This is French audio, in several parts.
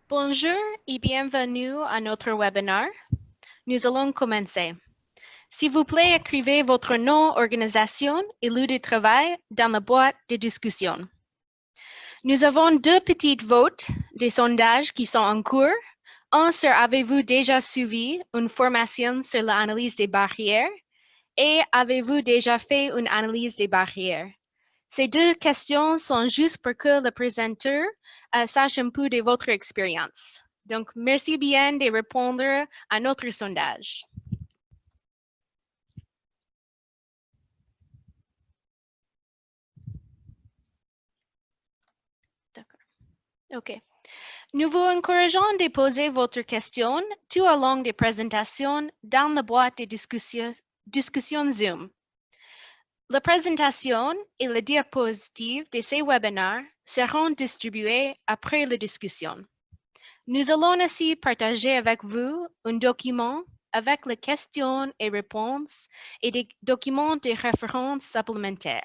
Bonjour et bienvenue à notre webinaire. Nous allons commencer. S'il vous plaît, écrivez votre nom, organisation et lieu de travail dans la boîte de discussion. Nous avons deux petites votes des sondages qui sont en cours. Un sur avez-vous déjà suivi une formation sur l'analyse des barrières et avez-vous déjà fait une analyse des barrières? Ces deux questions sont juste pour que le présenteur sache un peu de votre expérience. Donc, merci bien de répondre à notre sondage. D'accord. OK. Nous vous encourageons de poser votre question tout au long des présentations dans la boîte de discussion Zoom. La présentation et les diapositives de ces webinaires seront distribuées après la discussion. Nous allons aussi partager avec vous un document avec les questions et réponses et des documents de référence supplémentaires.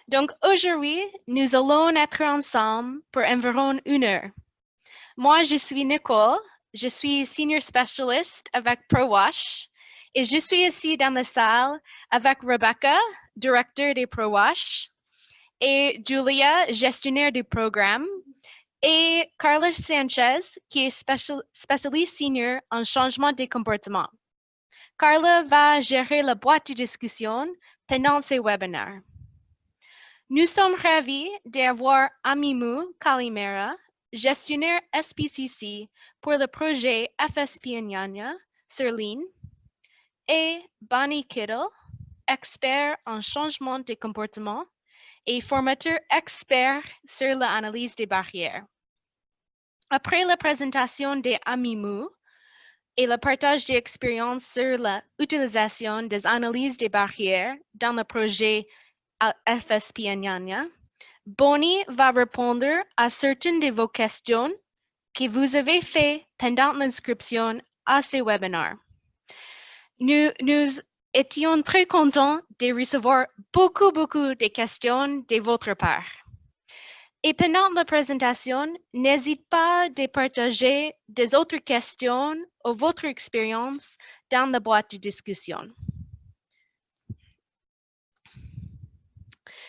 Donc aujourd'hui, nous allons être ensemble pour environ 1 heure. Moi, je suis Nicole, je suis Senior Specialist avec ProWash et je suis ici dans la salle avec Rebecca, directeur de ProWash, et Julia, gestionnaire du programme, et Carlos Sanchez, qui est spécialiste senior en changement de comportement. Carla va gérer la boîte de discussion pendant ces webinaires. Nous sommes ravis d'avoir Amimou Kalimera, gestionnaire SPCC pour le projet FSP Nyanya sur ligne, et Bonnie Kittle, expert en changement de comportement et formateur expert sur l'analyse des barrières. Après la présentation de Amimou et le partage d'expériences sur l'utilisation des analyses des barrières dans le projet FSP Nyanya, Bonnie va répondre à certaines de vos questions que vous avez faites pendant l'inscription à ce webinaire. Nous étions très contents de recevoir beaucoup de questions de votre part. Et pendant la présentation, n'hésitez pas à partager des autres questions ou votre expérience dans la boîte de discussion.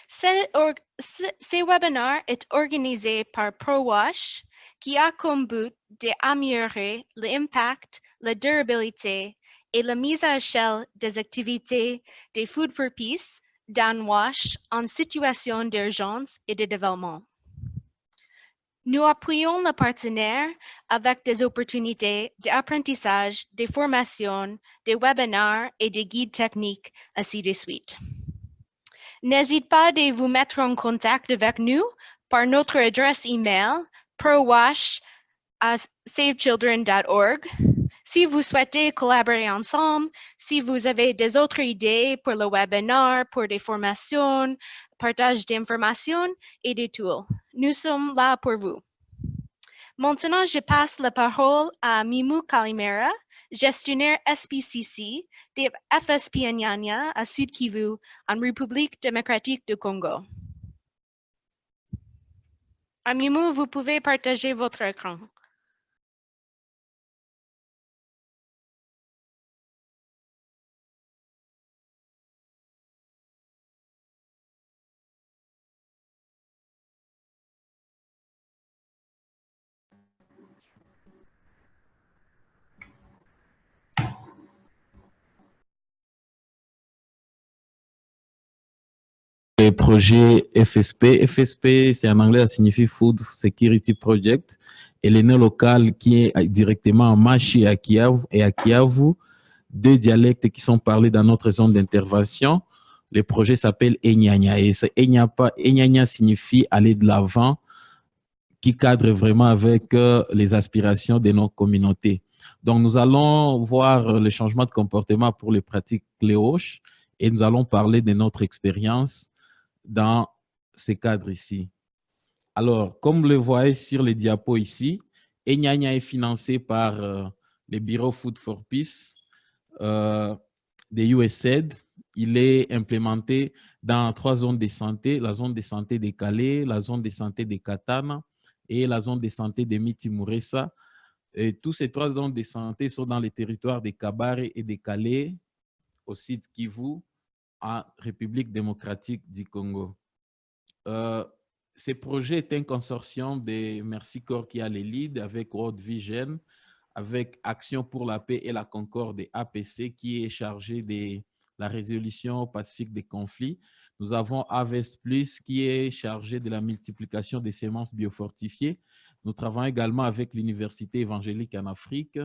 Ce webinaire est organisé par ProWash, qui a comme but d'améliorer l'impact, la durabilité et la mise à échelle des activités de Food for Peace dans WASH en situation d'urgence et de développement. Nous appuyons le partenaire avec des opportunités d'apprentissage, de formation, de webinaires et de guides techniques, ainsi de suite. N'hésitez pas à vous mettre en contact avec nous par notre adresse email prowash@savechildren.org. Si vous souhaitez collaborer ensemble, si vous avez des autres idées pour le webinaire, pour des formations, partage d'informations et de tools, nous sommes là pour vous. Maintenant, je passe la parole à Mimou Kalimera, gestionnaire SPCC de FSP Nyanya à Sud Kivu, en République démocratique du Congo. Mimou, vous pouvez partager votre écran. Le projet FSP. FSP, c'est en anglais, ça signifie Food Security Project. Et l'ENE local qui est directement en Machi à Kiev et à Kiavu, deux dialectes qui sont parlés dans notre zone d'intervention. Le projet s'appelle Enyanya. Et Enyanya signifie aller de l'avant, qui cadre vraiment avec les aspirations de nos communautés. Donc, nous allons voir le changement de comportement pour les pratiques cléoches et nous allons parler de notre expérience dans ces cadres ici. Alors, comme vous le voyez sur les diapos ici, Enyanya est financé par le Bureau Food for Peace des USAID. Il est implémenté dans 3 zones de santé, la zone de santé de Calais, la zone de santé de Katana et la zone de santé de Miti-Mouressa. Et tous ces 3 zones de santé sont dans les territoires de Kabare et de Calais, au site Kivu, en République démocratique du Congo. Ce projet est un consortium de Mercy Corps qui a les leads avec World Vision, avec Action pour la paix et la concorde APC qui est chargé de la résolution pacifique des conflits. Nous avons Harvest Plus qui est chargé de la multiplication des semences biofortifiées. Nous travaillons également avec l'Université évangélique en Afrique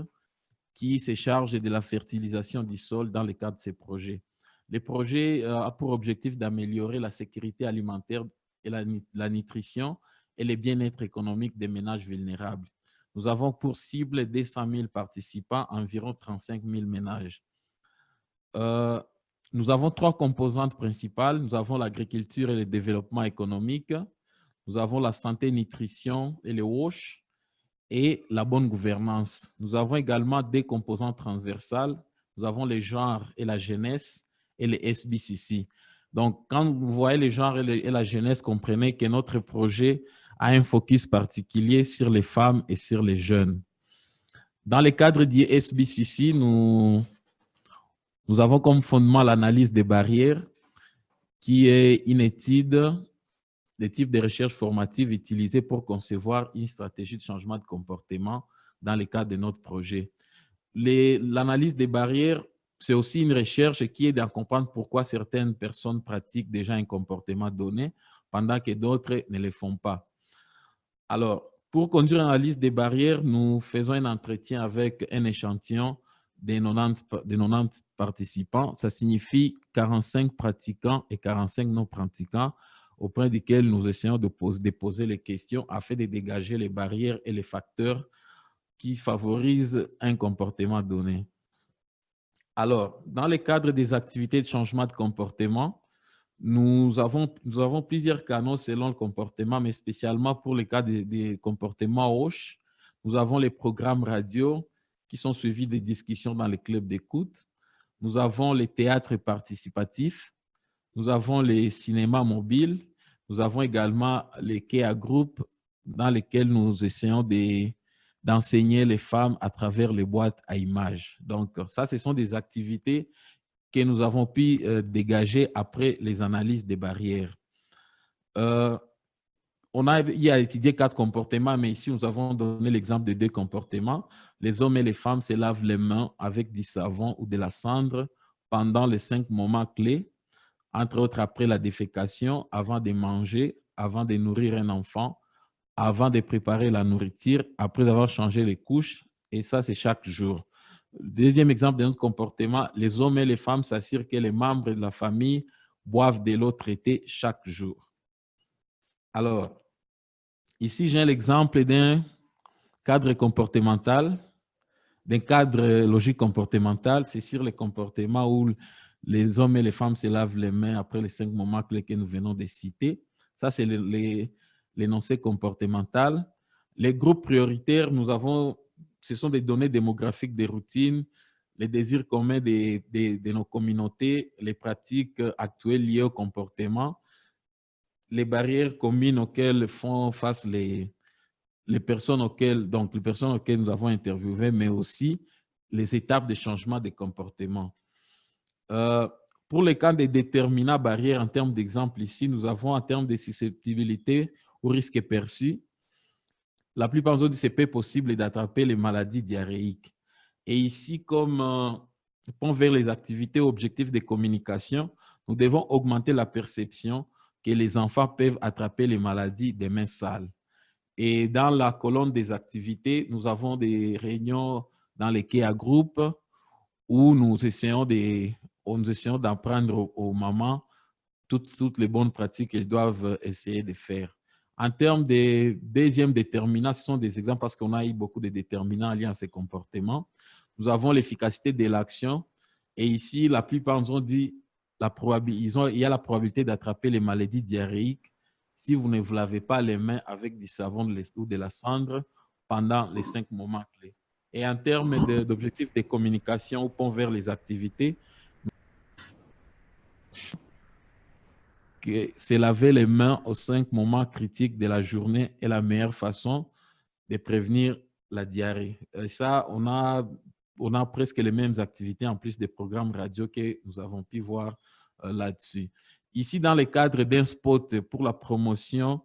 qui se charge de la fertilisation du sol dans le cadre de ces projets. Le projet a pour objectif d'améliorer la sécurité alimentaire et la nutrition et le bien-être économique des ménages vulnérables. Nous avons pour cible 200 000 participants, environ 35 000 ménages. Nous avons 3 composantes principales. Nous avons l'agriculture et le développement économique. Nous avons la santé, nutrition et le WASH et la bonne gouvernance. Nous avons également des composantes transversales. Nous avons les genres et la jeunesse et les SBCC. Donc, quand vous voyez les genres et la jeunesse, comprenez que notre projet a un focus particulier sur les femmes et sur les jeunes. Dans le cadre du SBCC, nous avons comme fondement l'analyse des barrières, qui est une étude des types de recherches formatives utilisées pour concevoir une stratégie de changement de comportement dans le cadre de notre projet. L'analyse des barrières, c'est aussi une recherche qui aide à comprendre pourquoi certaines personnes pratiquent déjà un comportement donné, pendant que d'autres ne le font pas. Alors, pour conduire l'analyse des barrières, nous faisons un entretien avec un échantillon de 90 participants. Ça signifie 45 pratiquants et 45 non-pratiquants, auprès desquels nous essayons de poser les questions afin de dégager les barrières et les facteurs qui favorisent un comportement donné. Alors, dans le cadre des activités de changement de comportement, nous avons plusieurs canaux selon le comportement, mais spécialement pour les cas des comportements HOSH, nous avons les programmes radio qui sont suivis des discussions dans les clubs d'écoute. Nous avons les théâtres participatifs. Nous avons les cinémas mobiles. Nous avons également les KEA Group dans lesquels nous essayons d'enseigner les femmes à travers les boîtes à images. Donc, ça, ce sont des activités que nous avons pu dégager après les analyses des barrières. Il a étudié 4 comportements, mais ici, nous avons donné l'exemple de 2 comportements. Les hommes et les femmes se lavent les mains avec du savon ou de la cendre pendant les 5 moments clés, entre autres après la défécation, avant de manger, avant de nourrir un enfant, avant de préparer la nourriture, après avoir changé les couches, et ça, c'est chaque jour. Deuxième exemple de notre comportement, les hommes et les femmes s'assurent que les membres de la famille boivent de l'eau traitée chaque jour. Alors, ici, j'ai l'exemple d'un cadre comportemental, d'un cadre logique comportemental. C'est sur les comportements où les hommes et les femmes se lavent les mains après les 5 moments clés que nous venons de citer. Ça, c'est l'énoncé comportemental. Les groupes prioritaires, ce sont des données démographiques des routines, les désirs communs de nos communautés, les pratiques actuelles liées au comportement, les barrières communes auxquelles font face les personnes auxquelles nous avons interviewé, mais aussi les étapes de changement de comportement. Pour les cas des déterminants barrières, en termes d'exemple ici, nous avons en termes de susceptibilité au risque perçu. La plupart des autres, c'est peu possible d'attraper les maladies diarrhéiques. Et ici, comme pont vers les activités objectifs de communication, nous devons augmenter la perception que les enfants peuvent attraper les maladies des mains sales. Et dans la colonne des activités, nous avons des réunions dans les KEA Group où nous essayons d'apprendre aux mamans toutes les bonnes pratiques qu'elles doivent essayer de faire. En termes de deuxième déterminant, ce sont des exemples parce qu'on a eu beaucoup de déterminants liés à ces comportements. Nous avons l'efficacité de l'action. Et ici, la plupart nous ont dit il y a la probabilité d'attraper les maladies diarrhéiques si vous ne vous lavez pas les mains avec du savon ou de la cendre pendant les 5 moments clés. Et en termes d'objectifs de communication ou pont vers les activités, que se laver les mains aux 5 moments critiques de la journée est la meilleure façon de prévenir la diarrhée. Et ça, on a presque les mêmes activités en plus des programmes radio que nous avons pu voir là-dessus. Ici, dans le cadre d'un spot pour la promotion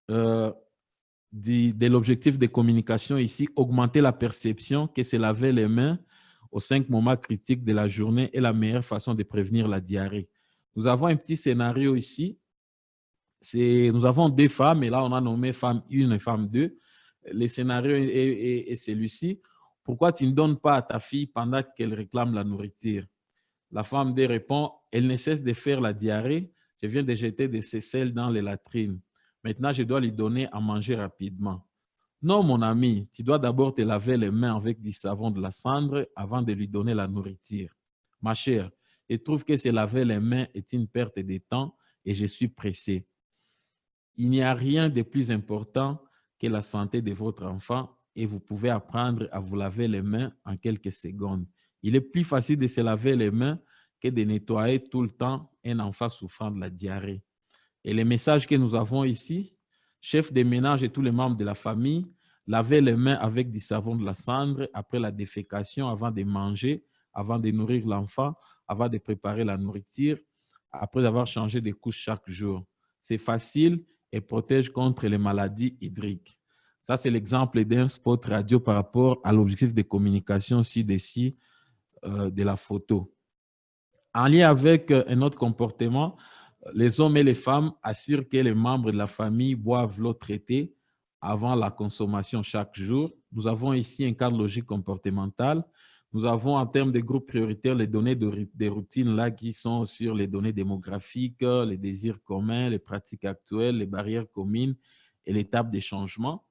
de l'objectif de communication, ici, augmenter la perception que se laver les mains aux 5 moments critiques de la journée est la meilleure façon de prévenir la diarrhée. Nous avons un petit scénario ici. Nous avons 2 femmes, et là, on a nommé femme 1 et femme 2. Le scénario est celui-ci. Pourquoi tu ne donnes pas à ta fille pendant qu'elle réclame la nourriture? La femme 2 répond, elle ne cesse de faire la diarrhée. Je viens de jeter des sels dans les latrines. Maintenant, je dois lui donner à manger rapidement. Non, mon ami, tu dois d'abord te laver les mains avec du savon de la cendre avant de lui donner la nourriture. Ma chère, je trouve que se laver les mains est une perte de temps et je suis pressé. Il n'y a rien de plus important que la santé de votre enfant et vous pouvez apprendre à vous laver les mains en quelques secondes. Il est plus facile de se laver les mains que de nettoyer tout le temps un enfant souffrant de la diarrhée. Et les messages que nous avons ici, chef de ménage et tous les membres de la famille, lavez les mains avec du savon de la cendre après la défécation, avant de manger, avant de nourrir l'enfant, avant de préparer la nourriture, après avoir changé de couche chaque jour. C'est facile et protège contre les maladies hydriques. Ça, c'est l'exemple d'un spot radio par rapport à l'objectif de communication ci-dessus de la photo. En lien avec un autre comportement, les hommes et les femmes assurent que les membres de la famille boivent l'eau traitée avant la consommation chaque jour. Nous avons ici un cadre logique comportemental. Nous avons en termes de groupes prioritaires les données des routines là qui sont sur les données démographiques, les désirs communs, les pratiques actuelles, les barrières communes et l'étape des changements.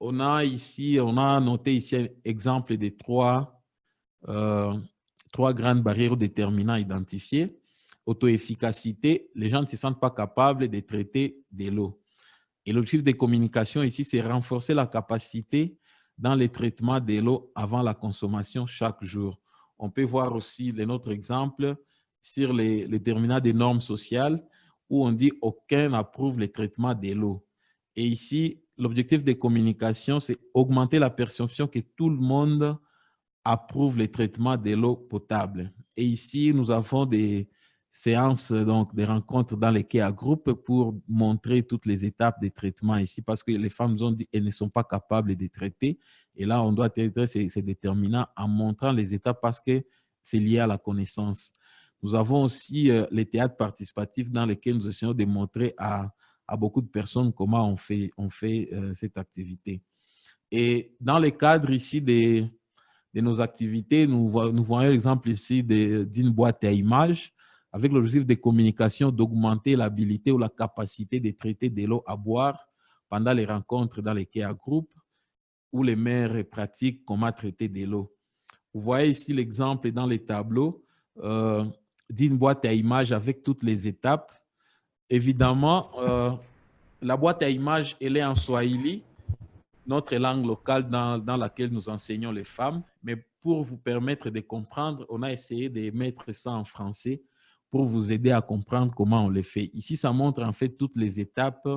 On a noté ici un exemple des trois grandes barrières déterminants identifiées. Auto-efficacité, les gens ne se sentent pas capables de traiter de l'eau. Et l'objectif de communication ici, c'est renforcer la capacité dans le traitement de l'eau avant la consommation chaque jour. On peut voir aussi notre exemple sur les déterminants des normes sociales où on dit aucun n'approuve le traitement de l'eau. Et ici, l'objectif de communication, c'est augmenter la perception que tout le monde approuve le traitement de l'eau potable. Et ici, nous avons des séances, donc des rencontres dans les cas à groupe pour montrer toutes les étapes des traitements ici, parce que les femmes nous ont dit qu'elles ne sont pas capables de traiter. Et là, on doit traiter ces déterminants en montrant les étapes parce que c'est lié à la connaissance. Nous avons aussi les théâtres participatifs dans lesquels nous essayons de montrer à beaucoup de personnes comment on fait cette activité. Et dans le cadre ici de nos activités, nous voyons l'exemple ici d'une boîte à images avec l'objectif de communication d'augmenter l'habilité ou la capacité de traiter de l'eau à boire pendant les rencontres dans les cas à groupe où les meilleures pratiques comment traiter de l'eau. Vous voyez ici l'exemple dans les tableaux d'une boîte à images avec toutes les étapes. Évidemment, la boîte à images, elle est en Swahili, notre langue locale dans laquelle nous enseignons les femmes. Mais pour vous permettre de comprendre, on a essayé de mettre ça en français pour vous aider à comprendre comment on le fait. Ici, ça montre en fait toutes les étapes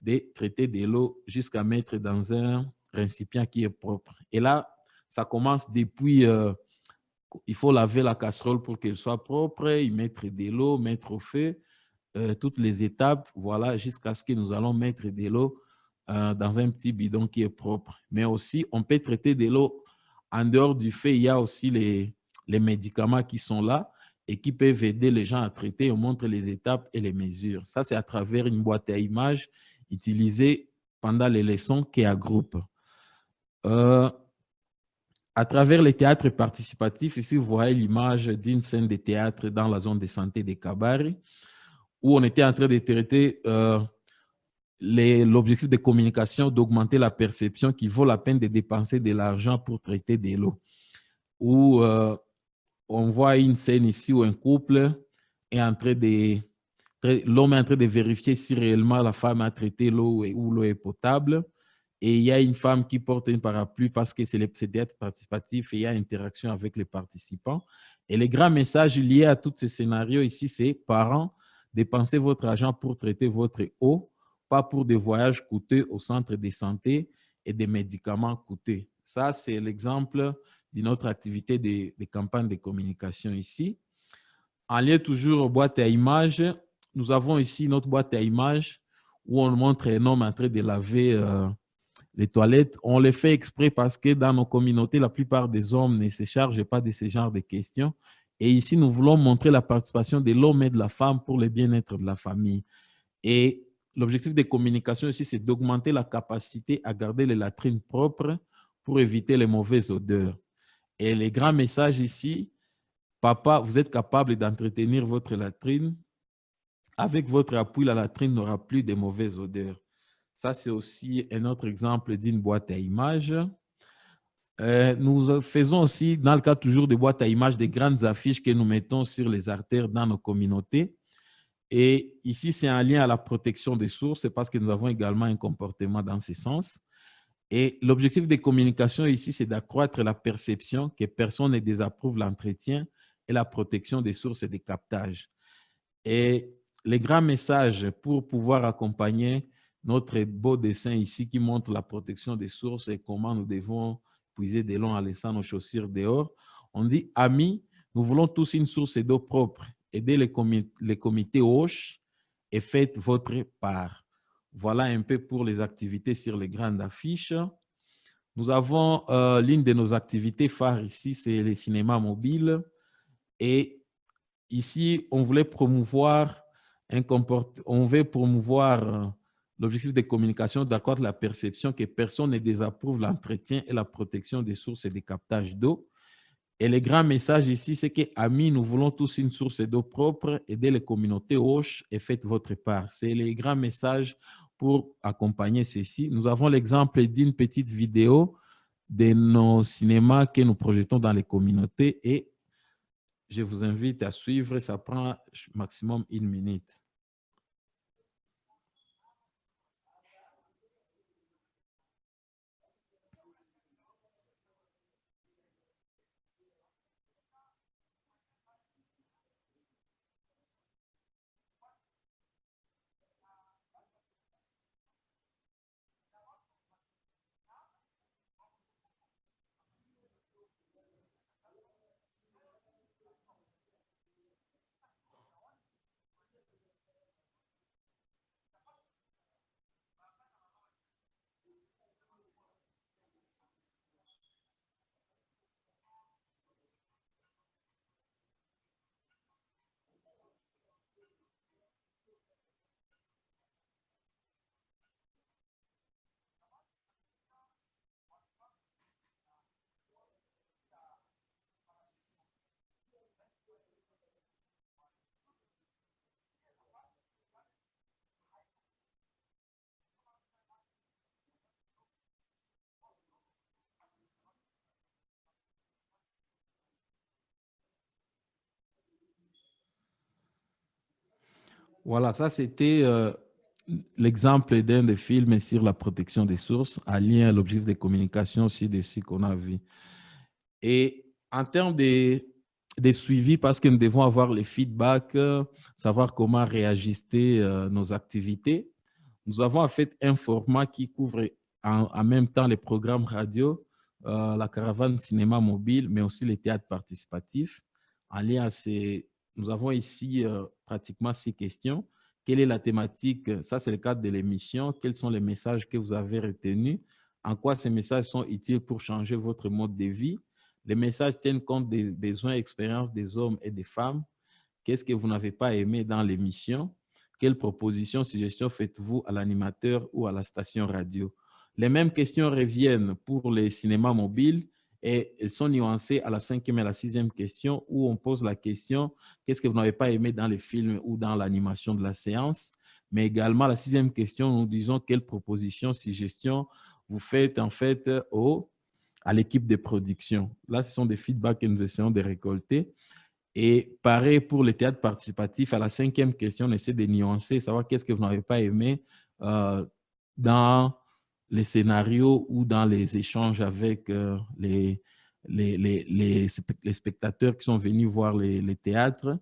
de traiter de l'eau jusqu'à mettre dans un récipient qui est propre. Et là, ça commence depuis, il faut laver la casserole pour qu'elle soit propre, y mettre de l'eau, mettre au feu, toutes les étapes, voilà, jusqu'à ce que nous allons mettre de l'eau dans un petit bidon qui est propre. Mais aussi, on peut traiter de l'eau en dehors du feu. Il y a aussi les médicaments qui sont là et qui peuvent aider les gens à traiter. On montre les étapes et les mesures. Ça, c'est à travers une boîte à images utilisée pendant les leçons qui à groupe. À travers les théâtres participatifs, ici, vous voyez l'image d'une scène de théâtre dans la zone de santé de Kabari, où on était en train de traiter l'objectif de communication d'augmenter la perception qu'il vaut la peine de dépenser de l'argent pour traiter de l'eau. Où on voit une scène ici où un couple est en train de... L'homme est en train de vérifier si réellement la femme a traité l'eau ou l'eau est potable. Et il y a une femme qui porte un parapluie parce que c'est théâtre participatif et il y a interaction avec les participants. Et les grands messages liés à tous ces scénarios ici, c'est parents, Dépensez votre argent pour traiter votre eau, pas pour des voyages coûteux au centre de santé et des médicaments coûteux. Ça, c'est l'exemple de notre activité de campagne de communication ici. En lien toujours aux boîtes à images, nous avons ici notre boîte à images où on montre un homme en train de laver les toilettes. On les fait exprès parce que dans nos communautés, la plupart des hommes ne se chargent pas de ce genre de questions. Et ici, nous voulons montrer la participation de l'homme et de la femme pour le bien-être de la famille. Et l'objectif des communications ici, c'est d'augmenter la capacité à garder les latrines propres pour éviter les mauvaises odeurs. Et les grands messages ici, papa, vous êtes capable d'entretenir votre latrine. Avec votre appui, la latrine n'aura plus de mauvaises odeurs. Ça, c'est aussi un autre exemple d'une boîte à images. Nous faisons aussi, dans le cas toujours des boîtes à images, des grandes affiches que nous mettons sur les artères dans nos communautés. Et ici, c'est en lien à la protection des sources, parce que nous avons également un comportement dans ce sens. Et l'objectif des communications ici, c'est d'accroître la perception que personne ne désapprouve l'entretien et la protection des sources et des captages. Et les grands messages pour pouvoir accompagner notre beau dessin ici qui montre la protection des sources et comment nous devons puiser de l'eau en laissant nos chaussures dehors. On dit, amis, nous voulons tous une source d'eau propre. Aidez les comités Hoche et faites votre part. Voilà un peu pour les activités sur les grandes affiches. Nous avons l'une de nos activités phares ici, c'est les cinémas mobiles. Et ici, on voulait promouvoir l'objectif de communication d'accroître la perception que personne ne désapprouve l'entretien et la protection des sources et des captages d'eau. Et le grand message ici, c'est que, amis, nous voulons tous une source d'eau propre, aidez les communautés Hoche et faites votre part. C'est le grand message pour accompagner ceci. Nous avons l'exemple d'une petite vidéo de nos cinémas que nous projetons dans les communautés et je vous invite à suivre, ça prend maximum 1 minute. Voilà, ça c'était l'exemple d'un des films sur la protection des sources, en lien à l'objectif de communication aussi de ce qu'on a vu. Et en termes de suivi, parce que nous devons avoir les feedbacks, savoir comment réajuster nos activités, nous avons en fait un format qui couvre en même temps les programmes radio, la caravane cinéma mobile, mais aussi les théâtres participatifs. En lien à ces, nous avons ici pratiquement 6 questions. Quelle est la thématique? Ça, c'est le cadre de l'émission. Quels sont les messages que vous avez retenus? En quoi ces messages sont utiles pour changer votre mode de vie? Les messages tiennent compte des besoins et expériences des hommes et des femmes. Qu'est-ce que vous n'avez pas aimé dans l'émission? Quelles propositions, suggestions faites-vous à l'animateur ou à la station radio? Les mêmes questions reviennent pour les cinémas mobiles et elles sont nuancées à la 5e et à la 6e question où on pose la question qu'est-ce que vous n'avez pas aimé dans les films ou dans l'animation de la séance? Mais également, la 6e question, nous disons quelles propositions, suggestions vous faites en fait à l'équipe de production. Là, ce sont des feedbacks que nous essayons de récolter. Et pareil pour le théâtre participatif, à la 5e question, on essaie de nuancer, savoir qu'est-ce que vous n'avez pas aimé dans les scénarios ou dans les échanges avec les spectateurs qui sont venus voir les théâtres.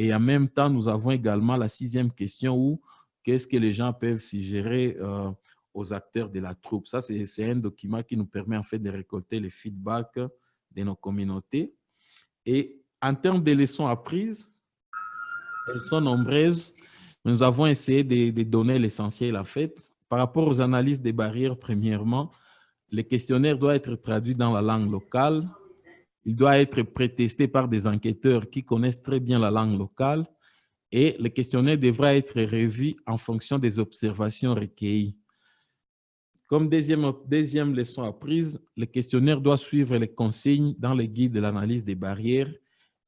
Et en même temps, nous avons également la 6e question où qu'est-ce que les gens peuvent suggérer aux acteurs de la troupe. Ça, c'est un document qui nous permet en fait de récolter les feedbacks de nos communautés. Et en termes de leçons apprises, elles sont nombreuses. Nous avons essayé de donner l'essentiel en fait. Par rapport aux analyses des barrières, premièrement, le questionnaire doit être traduit dans la langue locale. Il doit être prétesté par des enquêteurs qui connaissent très bien la langue locale et le questionnaire devra être revu en fonction des observations recueillies. Comme deuxième leçon apprise, le questionnaire doit suivre les consignes dans le guide de l'analyse des barrières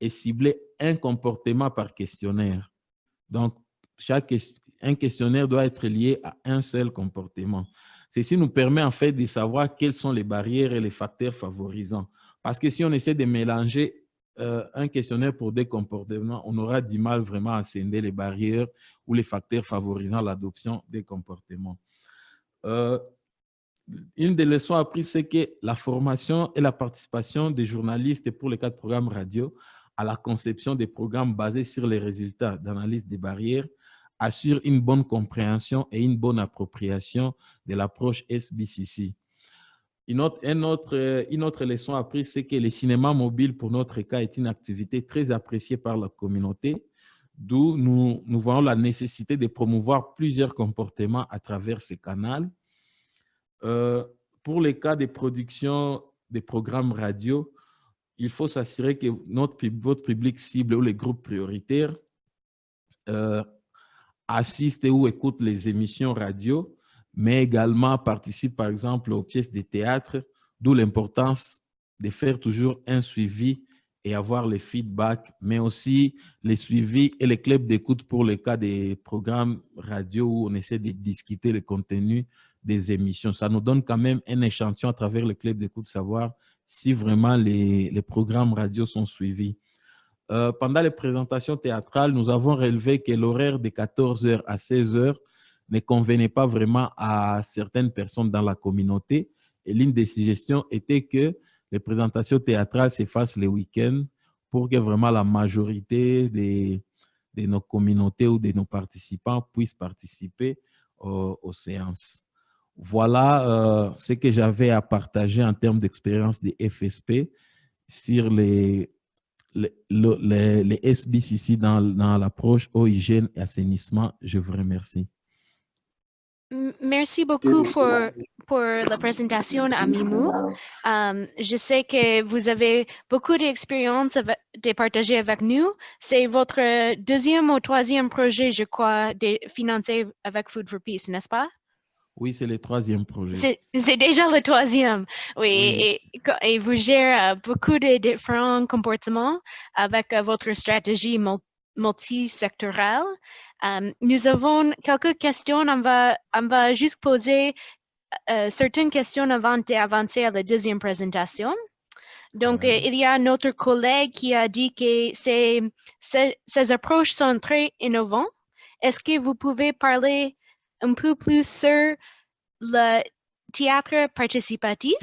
et cibler un comportement par questionnaire. Donc, un questionnaire doit être lié à un seul comportement. Ceci nous permet en fait de savoir quelles sont les barrières et les facteurs favorisants. Parce que si on essaie de mélanger un questionnaire pour des comportements, on aura du mal vraiment à scinder les barrières ou les facteurs favorisant l'adoption des comportements. Une des leçons apprises, c'est que la formation et la participation des journalistes pour les 4 programmes radio à la conception des programmes basés sur les résultats d'analyse des barrières assure une bonne compréhension et une bonne appropriation de l'approche SBCC. Une autre leçon apprise, c'est que le cinéma mobile, pour notre cas, est une activité très appréciée par la communauté, d'où nous voyons la nécessité de promouvoir plusieurs comportements à travers ce canal. Pour les cas de production des programmes radio, il faut s'assurer que votre public cible ou les groupes prioritaires assistent ou écoutent les émissions radio, mais également participent par exemple aux pièces de théâtre, d'où l'importance de faire toujours un suivi et avoir les feedbacks, mais aussi les suivis et les clubs d'écoute pour le cas des programmes radio où on essaie de discuter le contenu des émissions. Ça nous donne quand même un échantillon à travers le club d'écoute, savoir si vraiment les programmes radio sont suivis. Pendant les présentations théâtrales, nous avons relevé que l'horaire de 14h à 16h ne convenait pas vraiment à certaines personnes dans la communauté. Et l'une des suggestions était que les présentations théâtrales se fassent les week-ends pour que vraiment la majorité de nos communautés ou de nos participants puissent participer aux séances. Voilà ce que j'avais à partager en termes d'expérience des FSP sur les SBCC dans l'approche eau, hygiène et assainissement. Je vous remercie. Merci beaucoup pour la présentation, Amimou. Je sais que vous avez beaucoup d'expérience de partager avec nous. C'est votre 2e ou 3e projet, je crois, financé avec Food for Peace, n'est-ce pas? Oui, c'est le 3e projet. C'est déjà le 3e, oui. Oui. Et vous gérez beaucoup de différents comportements avec votre stratégie multisectorale. Nous avons quelques questions. On va juste poser certaines questions avant d'avancer à la 2e présentation. Donc, il y a notre collègue qui a dit que ces approches sont très innovantes. Est-ce que vous pouvez parler un peu plus sur le théâtre participatif?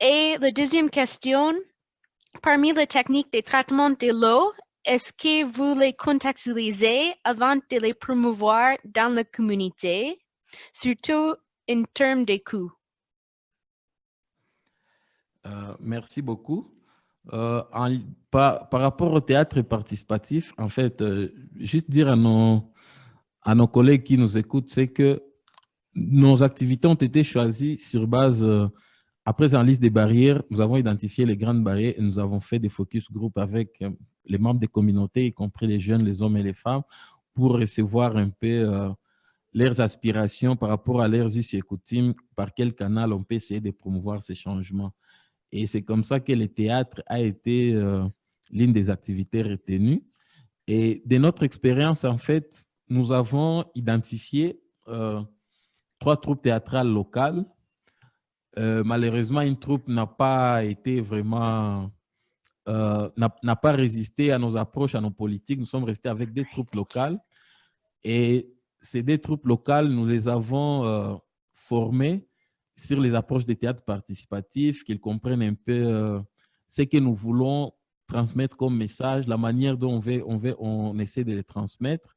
Et la 2e question, parmi les techniques de traitement de l'eau, est-ce que vous les contextualisez avant de les promouvoir dans la communauté, surtout en termes de coûts? Merci beaucoup. Par rapport au théâtre participatif, en fait, juste dire à nos collègues qui nous écoutent, c'est que nos activités ont été choisies sur base, après en liste des barrières, nous avons identifié les grandes barrières et nous avons fait des focus group avec les membres des communautés, y compris les jeunes, les hommes et les femmes, pour recevoir un peu leurs aspirations par rapport à leurs us et coutumes, par quel canal on peut essayer de promouvoir ces changements. Et c'est comme ça que le théâtre a été l'une des activités retenues. Et de notre expérience, en fait, nous avons identifié 3 troupes théâtrales locales. Malheureusement, une troupe n'a pas été vraiment, n'a pas résisté à nos approches, à nos politiques. Nous sommes restés avec des troupes locales. Et ces 2 troupes locales, nous les avons formées sur les approches de théâtre participatif, qu'ils comprennent un peu ce que nous voulons transmettre comme message, la manière dont on essaie de les transmettre.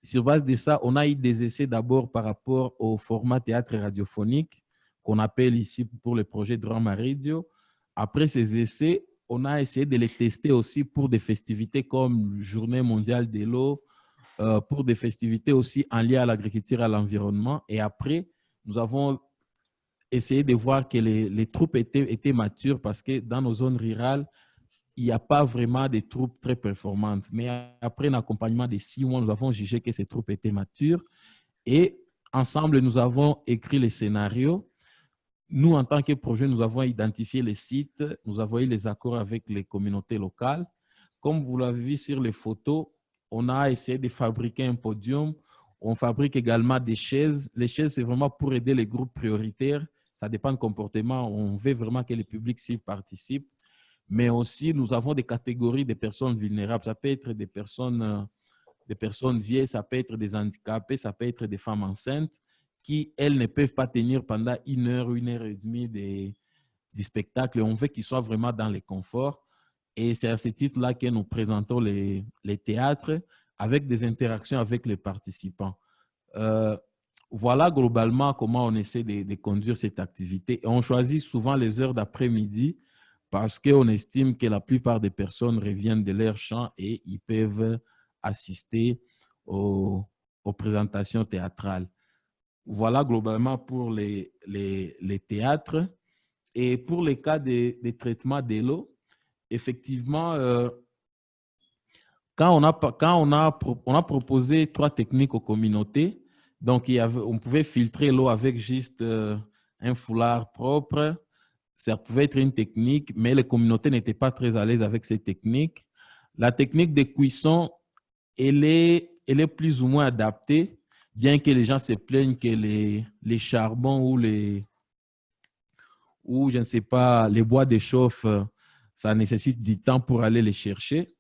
Sur base de ça, on a eu des essais d'abord par rapport au format théâtre radiophonique qu'on appelle ici pour le projet Drama Radio. Après ces essais, on a essayé de les tester aussi pour des festivités comme Journée mondiale de l'eau, pour des festivités aussi en lien à l'agriculture et à l'environnement. Et après, nous avons essayé de voir que les troupes étaient matures parce que dans nos zones rurales, il n'y a pas vraiment de troupes très performantes. Mais après un accompagnement de 6 mois, nous avons jugé que ces troupes étaient matures. Et ensemble, nous avons écrit les scénarios. Nous, en tant que projet, nous avons identifié les sites, nous avons eu les accords avec les communautés locales. Comme vous l'avez vu sur les photos, on a essayé de fabriquer un podium. On fabrique également des chaises. Les chaises, c'est vraiment pour aider les groupes prioritaires. Ça dépend du comportement. On veut vraiment que le public s'y participe. Mais aussi, nous avons des catégories de personnes vulnérables. Ça peut être des personnes vieilles, ça peut être des handicapés, ça peut être des femmes enceintes qui, elles, ne peuvent pas tenir pendant 1 heure et demie du spectacle. Et on veut qu'ils soient vraiment dans le confort. Et c'est à ce titre-là que nous présentons les théâtres avec des interactions avec les participants. Voilà globalement comment on essaie de conduire cette activité. Et on choisit souvent les heures d'après-midi parce qu'on estime que la plupart des personnes reviennent de leur champ et ils peuvent assister aux présentations théâtrales. Voilà globalement pour les théâtres. Et pour les cas des traitements de l'eau, effectivement, on a proposé 3 techniques aux communautés. Donc, on pouvait filtrer l'eau avec juste un foulard propre. Ça pouvait être une technique, mais les communautés n'étaient pas très à l'aise avec cette technique. La technique de cuisson, elle est plus ou moins adaptée, bien que les gens se plaignent que les charbons ou je ne sais pas, les bois de chauffe, ça nécessite du temps pour aller les chercher.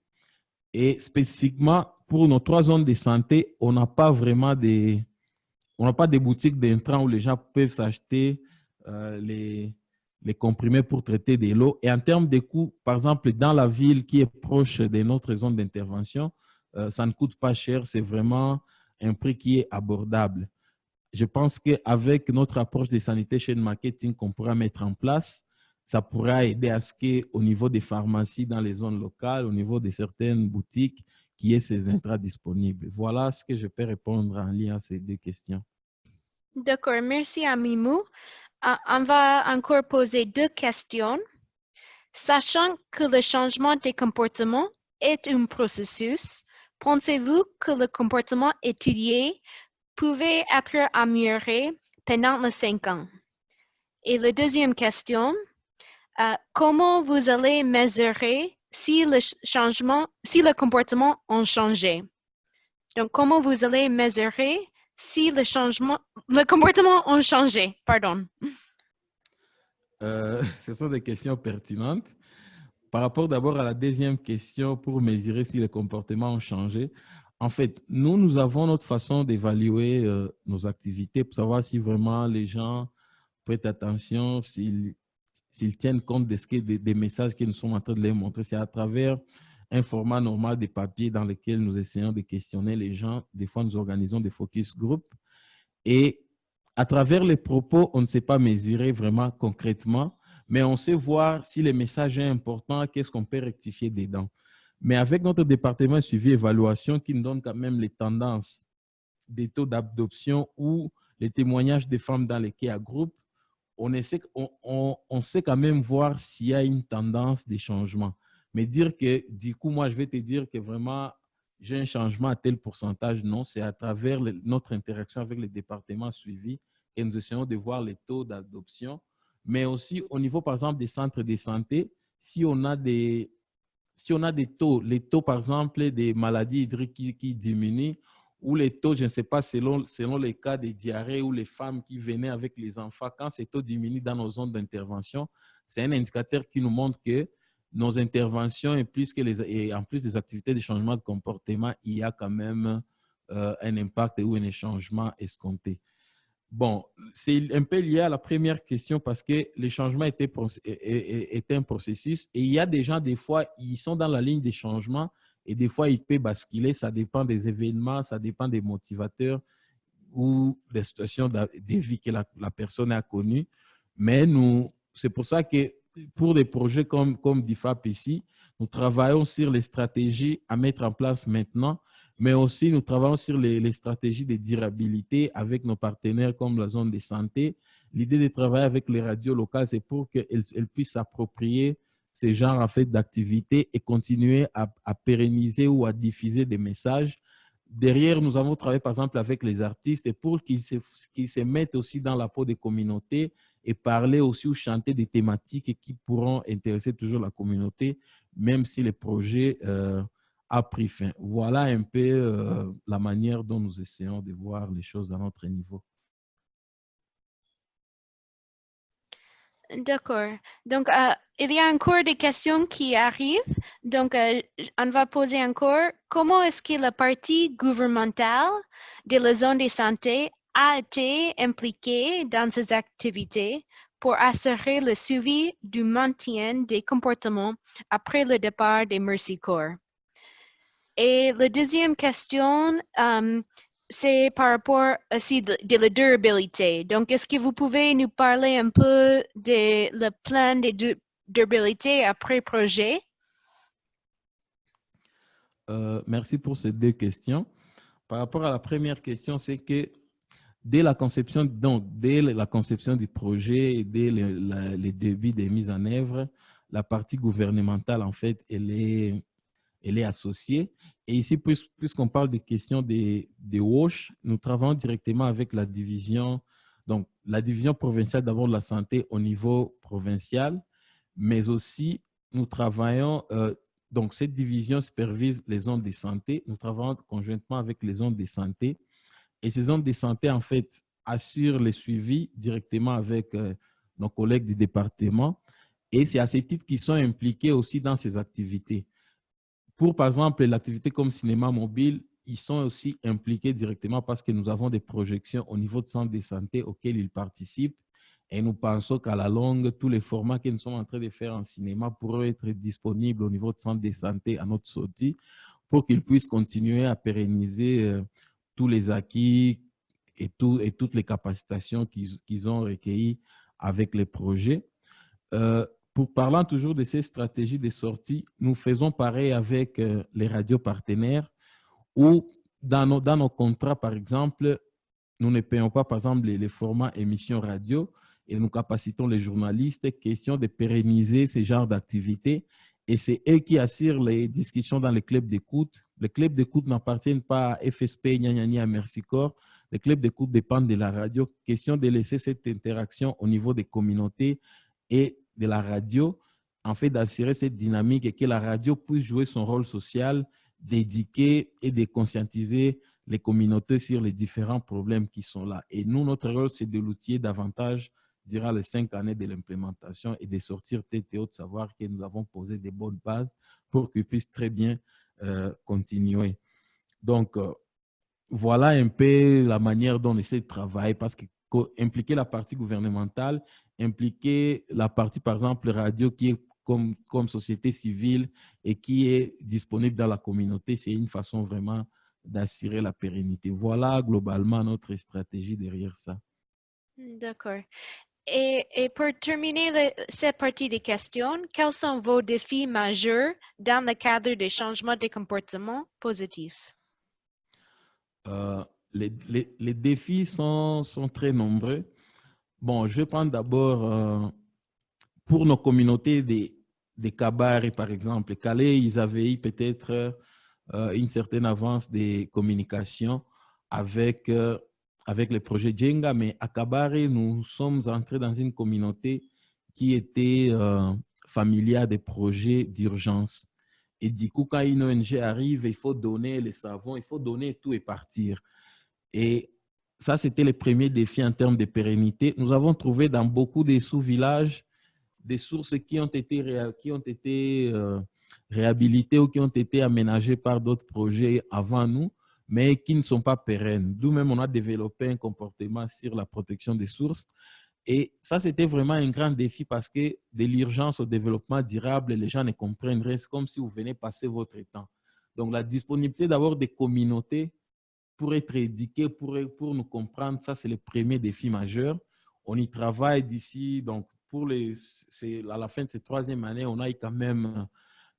Et spécifiquement, pour nos 3 zones de santé, on n'a pas vraiment des boutiques d'intrants où les gens peuvent s'acheter les comprimés pour traiter de l'eau. Et en termes de coûts, par exemple, dans la ville qui est proche de notre zone d'intervention, ça ne coûte pas cher. C'est vraiment un prix qui est abordable. Je pense qu'avec notre approche de sanité chaîne marketing qu'on pourra mettre en place, ça pourra aider à ce qu'au niveau des pharmacies dans les zones locales, au niveau de certaines boutiques, qu'il y ait ces intrants disponibles. Voilà ce que je peux répondre en lien à ces 2 questions. D'accord, merci à Mimou. On va encore poser 2 questions. Sachant que le changement des comportements est un processus, pensez-vous que le comportement étudié pouvait être amélioré pendant les 5 ans? Et la deuxième question, comment vous allez mesurer si le comportement a changé? Donc, comment vous allez mesurer si le comportement a changé? Pardon. Ce sont des questions pertinentes. Par rapport d'abord à la deuxième question, pour mesurer si les comportements ont changé, en fait, nous avons notre façon d'évaluer nos activités pour savoir si vraiment les gens prêtent attention, s'ils tiennent compte des messages que nous sommes en train de leur montrer. C'est à travers un format normal de papier dans lequel nous essayons de questionner les gens. Des fois, nous organisons des focus group. Et à travers les propos, on ne sait pas mesurer vraiment concrètement, mais on sait voir si le message est important, qu'est-ce qu'on peut rectifier dedans. Mais avec notre département de suivi et évaluation qui nous donne quand même les tendances des taux d'adoption ou les témoignages des femmes dans les cas groupes, on sait quand même voir s'il y a une tendance de changement. Mais dire que, du coup, moi, je vais te dire que vraiment, j'ai un changement à tel pourcentage, non, c'est à travers notre interaction avec les départements suivis que nous essayons de voir les taux d'adoption, mais aussi au niveau, par exemple, des centres de santé, si on a des taux, les taux, par exemple, des maladies hydriques qui diminuent, ou les taux, je ne sais pas, selon les cas de diarrhée ou les femmes qui venaient avec les enfants, quand ces taux diminuent dans nos zones d'intervention, c'est un indicateur qui nous montre que nos interventions, et en plus des activités de changement de comportement, il y a quand même un impact ou un changement escompté. Bon, c'est un peu lié à la première question parce que les changements étaient un processus et il y a des gens, des fois, ils sont dans la ligne des changements et des fois, ils peuvent basculer. Ça dépend des événements, ça dépend des motivateurs ou des situations des vies que la personne a connues. Mais nous, c'est pour ça que pour des projets comme DIFAP ici, nous travaillons sur les stratégies à mettre en place maintenant, mais aussi nous travaillons sur les stratégies de durabilité avec nos partenaires comme la zone de santé. L'idée de travailler avec les radios locales, c'est pour qu'elles puissent s'approprier ces genres en fait, d'activités et continuer à pérenniser ou à diffuser des messages. Derrière, nous avons travaillé par exemple avec les artistes et pour qu'ils se mettent aussi dans la peau des communautés et parler aussi ou chanter des thématiques qui pourront intéresser toujours la communauté, même si le projet a pris fin. Voilà un peu la manière dont nous essayons de voir les choses à notre niveau. D'accord. Donc, il y a encore des questions qui arrivent. Donc, on va poser encore, comment est-ce que la partie gouvernementale de la zone de santé a été impliquée dans ces activités pour assurer le suivi du maintien des comportements après le départ des Mercy Corps? Et la deuxième question, c'est par rapport aussi de la durabilité. Donc, est-ce que vous pouvez nous parler un peu de le plan de durabilité après projet? Merci pour ces deux questions. Par rapport à la première question, c'est que dès la conception, du projet, dès les débuts des mises en œuvre, la partie gouvernementale, en fait, elle est associée. Et ici, puisqu'on parle des questions des WASH, nous travaillons directement avec la division, donc la division provinciale d'abord de la santé au niveau provincial, mais aussi nous travaillons, donc cette division supervise les zones de santé, nous travaillons conjointement avec les zones de santé et ces zones de santé, en fait, assurent les suivis directement avec nos collègues du département et c'est à ces titres qu'ils sont impliqués aussi dans ces activités. Pour, par exemple, l'activité comme cinéma mobile, ils sont aussi impliqués directement parce que nous avons des projections au niveau de centre de santé auxquelles ils participent. Et nous pensons qu'à la longue, tous les formats que nous sommes en train de faire en cinéma pourraient être disponibles au niveau de centre de santé à notre sortie pour qu'ils puissent continuer à pérenniser tous les acquis et toutes les capacitations qu'ils ont recueillies avec les projets. Pour parlant toujours de ces stratégies de sortie, nous faisons pareil avec les radios partenaires où dans nos contrats, par exemple, nous ne payons pas, par exemple, les formats émissions radio et nous capacitons les journalistes, question de pérenniser ce genre d'activités. Et c'est eux qui assurent les discussions dans les clubs d'écoute. Les clubs d'écoute n'appartiennent pas à FSP, ni à Mercy Corps. Les clubs d'écoute dépendent de la radio. Question de laisser cette interaction au niveau des communautés et de la radio, en fait, d'assurer cette dynamique et que la radio puisse jouer son rôle social, d'éduquer et de conscientiser les communautés sur les différents problèmes qui sont là. Et nous, notre rôle, c'est de l'outiller davantage durant les 5 années de l'implémentation et de sortir tête et haute, savoir que nous avons posé des bonnes bases pour qu'ils puissent très bien continuer. Donc, voilà un peu la manière dont on essaie de travailler parce que impliquer la partie gouvernementale, impliquer la partie, par exemple, radio qui est comme société civile et qui est disponible dans la communauté, c'est une façon vraiment d'assurer la pérennité. Voilà globalement notre stratégie derrière ça. D'accord. Et pour terminer cette partie des questions, quels sont vos défis majeurs dans le cadre des changements de comportement positifs? Les défis sont très nombreux. Bon, je vais prendre d'abord pour nos communautés des Kabare, par exemple. Calais, ils avaient eu peut-être une certaine avance des communications avec, avec les projets Djenga, mais à Kabare, nous sommes entrés dans une communauté qui était familière des projets d'urgence. Et du coup, quand une ONG arrive, il faut donner les savons, il faut donner tout et partir. Et ça, c'était le premier défi en termes de pérennité. Nous avons trouvé dans beaucoup des sous-villages des sources qui ont été réhabilitées ou qui ont été aménagées par d'autres projets avant nous. mais qui ne sont pas pérennes. D'où même on a développé un comportement sur la protection des sources. Et ça, c'était vraiment un grand défi parce que de l'urgence au développement durable, les gens ne comprennent rien. C'est comme si vous venez passer votre temps. Donc, la disponibilité d'avoir des communautés pour être éduqués, pour nous comprendre, ça, c'est le premier défi majeur. On y travaille d'ici, donc, à la fin de cette 3e année, on a eu quand même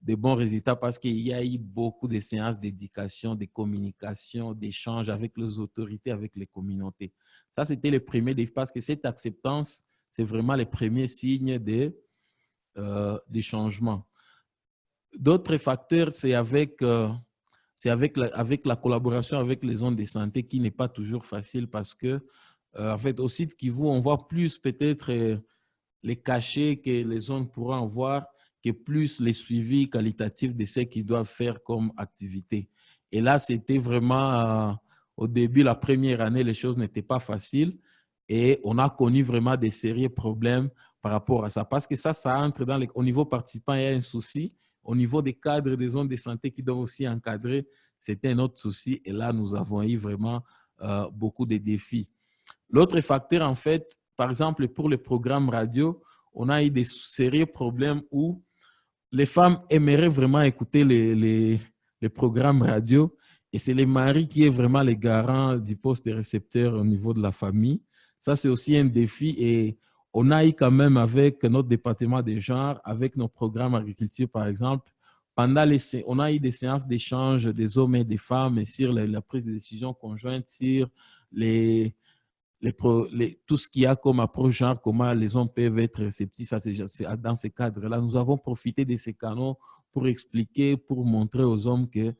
de bons résultats parce qu'il y a eu beaucoup de séances d'éducation, de communication, d'échanges avec les autorités, avec les communautés. Ça, c'était le premier défi parce que cette acceptance, c'est vraiment le premier signe des changements. D'autres facteurs, c'est avec la collaboration avec les zones de santé qui n'est pas toujours facile parce que, en fait, au site Kivu, on voit plus peut-être les cachets que les zones pourront avoir, que plus les suivis qualitatifs de ce qu'ils doivent faire comme activité. Et là, c'était vraiment, au début, la première année, les choses n'étaient pas faciles et on a connu vraiment des sérieux problèmes par rapport à ça. Parce que ça entre au niveau participant, il y a un souci. Au niveau des cadres des zones de santé qui doivent aussi encadrer, c'était un autre souci. Et là, nous avons eu vraiment beaucoup de défis. L'autre facteur, en fait, par exemple, pour les programmes radio, on a eu des sérieux problèmes où les femmes aimeraient vraiment écouter les programmes radio et c'est les maris qui est vraiment les garants du poste de récepteur au niveau de la famille. Ça, c'est aussi un défi et on a eu quand même avec notre département des genres, avec nos programmes agriculture, par exemple, on a eu des séances d'échange des hommes et des femmes sur la prise de décision conjointe, sur tout ce qu'il y a comme approche, genre comment les hommes peuvent être réceptifs dans ces cadres-là. Nous avons profité de ces canaux pour expliquer, pour montrer aux hommes que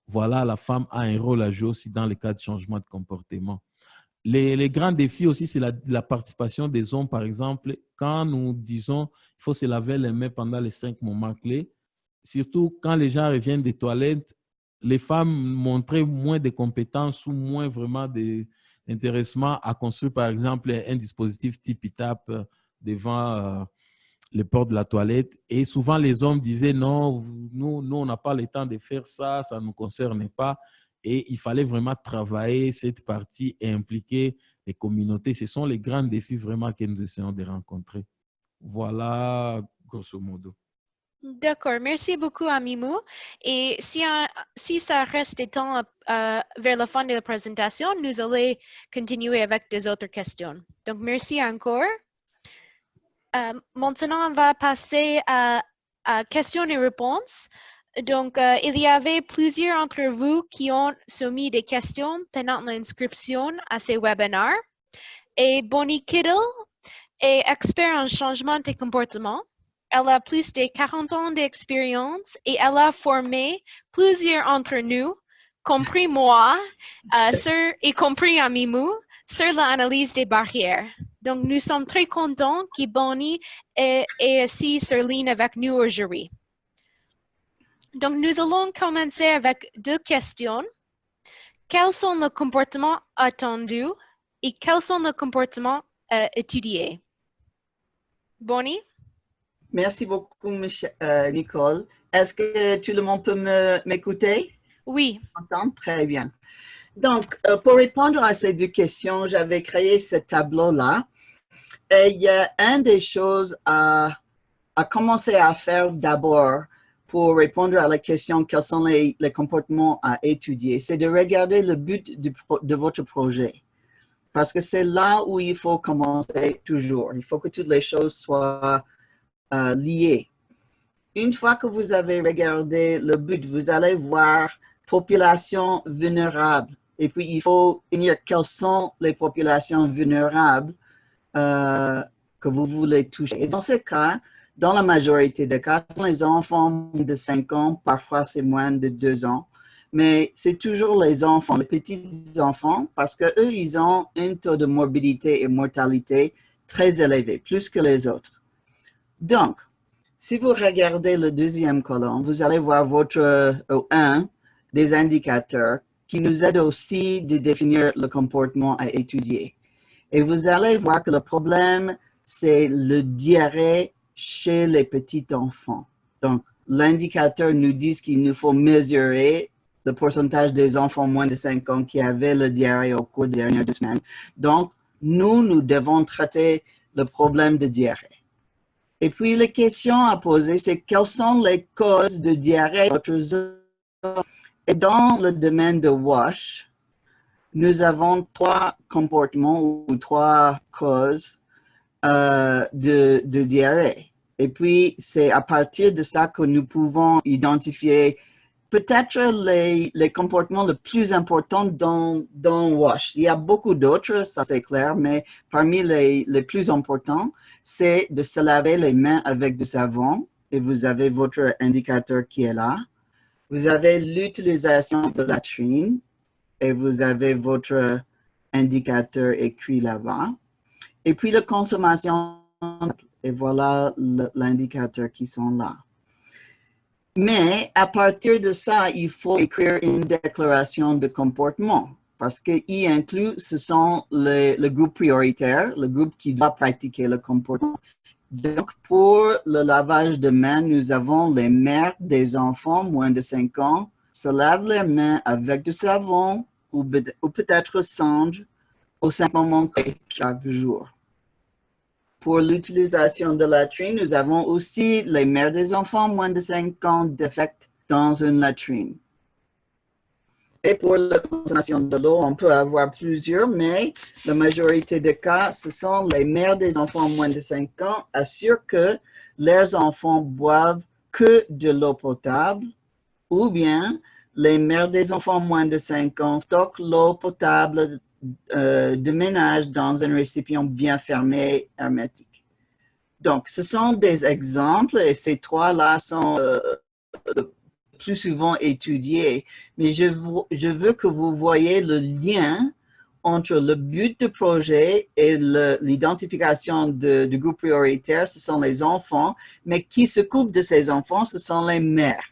voilà, la femme a un rôle à jouer aussi dans le cas de changement de comportement. Les grands défis aussi, c'est la participation des hommes, par exemple, quand nous disons il faut se laver les mains pendant les 5 moments clés, surtout quand les gens reviennent des toilettes, les femmes montraient moins de compétences ou moins vraiment d'intéressement à construire, par exemple, un dispositif tip-tap devant les portes de la toilette. Et souvent, les hommes disaient non, nous on n'a pas le temps de faire ça, ça ne nous concerne pas. Et il fallait vraiment travailler cette partie et impliquer les communautés. Ce sont les grands défis vraiment que nous essayons de rencontrer. Voilà, grosso modo. D'accord, merci beaucoup Amimou. Et si ça reste du temps vers la fin de la présentation, nous allons continuer avec des autres questions. Donc, merci encore. Maintenant, on va passer à questions et réponses. Donc, il y avait plusieurs d'entre vous qui ont soumis des questions pendant l'inscription à ces webinaires. Et Bonnie Kittle est expert en changement de comportement. Elle a plus de 40 ans d'expérience et elle a formé plusieurs d'entre nous, compris moi, y compris Amimou, sur l'analyse des barrières. Donc, nous sommes très contents que Bonnie est ici sur ligne avec nous aujourd'hui. Donc, nous allons commencer avec 2 questions. Quels sont les comportements attendus et quels sont les comportements étudiés? Bonnie? Merci beaucoup, Nicole. Est-ce que tout le monde peut m'écouter? Oui. Entendre? Très bien. Donc, pour répondre à ces 2 questions, j'avais créé ce tableau-là. Et il y a une des choses à commencer à faire d'abord pour répondre à la question quels sont les comportements à étudier, c'est de regarder le but de votre projet. Parce que c'est là où il faut commencer toujours. Il faut que toutes les choses soient liées. Une fois que vous avez regardé le but, vous allez voir population vulnérable. Et puis, il faut définir quelles sont les populations vulnérables que vous voulez toucher. Et dans ce cas, dans la majorité des cas, ce sont les enfants de 5 ans, parfois c'est moins de 2 ans, mais c'est toujours les enfants, les petits-enfants, parce qu'eux, ils ont un taux de morbidité et mortalité très élevé, plus que les autres. Donc, si vous regardez le 2e colonne, vous allez voir un des indicateurs qui nous aide aussi de définir le comportement à étudier. Et vous allez voir que le problème, c'est le diarrhée chez les petits enfants. Donc, l'indicateur nous dit qu'il nous faut mesurer le pourcentage des enfants moins de 5 ans qui avaient le diarrhée au cours des dernières 2 semaines. Donc, nous devons traiter le problème de diarrhée. Et puis, la question à poser, c'est quelles sont les causes de diarrhée dans votre zone? Et dans le domaine de WASH, nous avons 3 comportements ou 3 causes de diarrhée. Et puis, c'est à partir de ça que nous pouvons identifier peut-être les comportements les plus importants dans WASH. Il y a beaucoup d'autres, ça c'est clair, mais parmi les plus importants, c'est de se laver les mains avec du savon. Et vous avez votre indicateur qui est là. Vous avez l'utilisation de la latrine et vous avez votre indicateur écrit là-bas. Et puis la consommation, et voilà l'indicateur qui sont là. Mais à partir de ça, il faut écrire une déclaration de comportement parce qu'il inclut, ce sont le groupe prioritaire, le groupe qui doit pratiquer le comportement. Donc, pour le lavage de mains, nous avons les mères des enfants moins de 5 ans se lavent les mains avec du savon ou peut-être cendre aux 5 moments clés chaque jour. Pour l'utilisation de la latrine, nous avons aussi les mères des enfants moins de 5 ans défectent dans une latrine. Et pour la consommation de l'eau, on peut avoir plusieurs, mais la majorité des cas, ce sont les mères des enfants moins de 5 ans assurent que leurs enfants boivent que de l'eau potable, ou bien les mères des enfants moins de 5 ans stockent l'eau potable de ménage dans un récipient bien fermé, hermétique. Donc, ce sont des exemples et ces 3-là sont plus souvent étudiés, mais je veux que vous voyez le lien entre le but du projet et l'identification du groupe prioritaire, ce sont les enfants, mais qui s'occupent de ces enfants, ce sont les mères.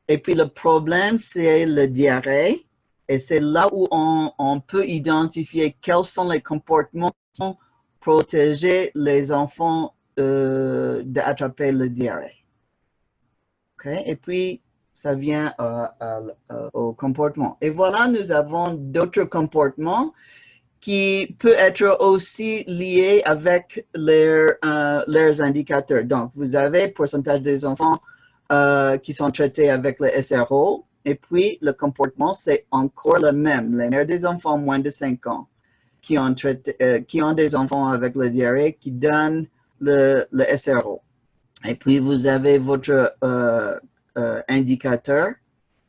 Et puis le problème, c'est le diarrhée, et c'est là où on peut identifier quels sont les comportements pour protéger les enfants d'attraper le diarrhée. Okay? Et puis, ça vient au comportement. Et voilà, nous avons d'autres comportements qui peuvent être aussi liés avec leurs indicateurs. Donc, vous avez le pourcentage des enfants qui sont traités avec le SRO. Et puis, le comportement, c'est encore le même. Les mères des enfants moins de 5 ans qui ont des enfants avec le diarrhée qui donnent le SRO. Et puis, vous avez votre indicateur,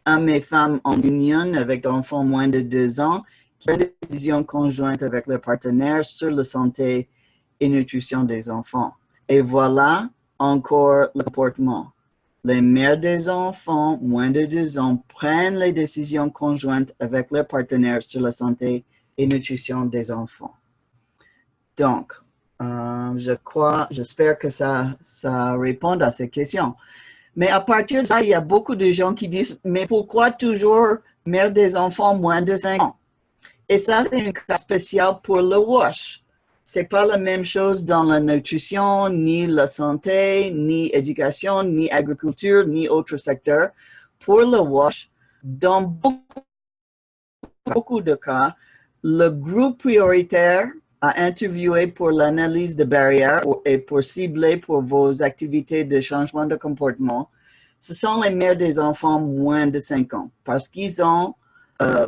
hommes et femmes en union avec enfants moins de 2 ans qui prennent des décisions conjointes avec leurs partenaires sur la santé et nutrition des enfants. Et voilà encore le comportement. Les mères des enfants moins de 2 ans prennent les décisions conjointes avec leurs partenaires sur la santé et nutrition des enfants. Donc, j'espère que ça répond à ces questions. Mais à partir de ça, il y a beaucoup de gens qui disent, mais pourquoi toujours mère des enfants moins de 5 ans? Et ça, c'est un cas spécial pour le WASH. Ce n'est pas la même chose dans la nutrition, ni la santé, ni éducation, ni agriculture, ni autre secteur. Pour le WASH, dans beaucoup de cas, le groupe prioritaire a interviewé pour l'analyse de barrières et pour cibler pour vos activités de changement de comportement. Ce sont les mères des enfants moins de 5 ans parce qu'ils sont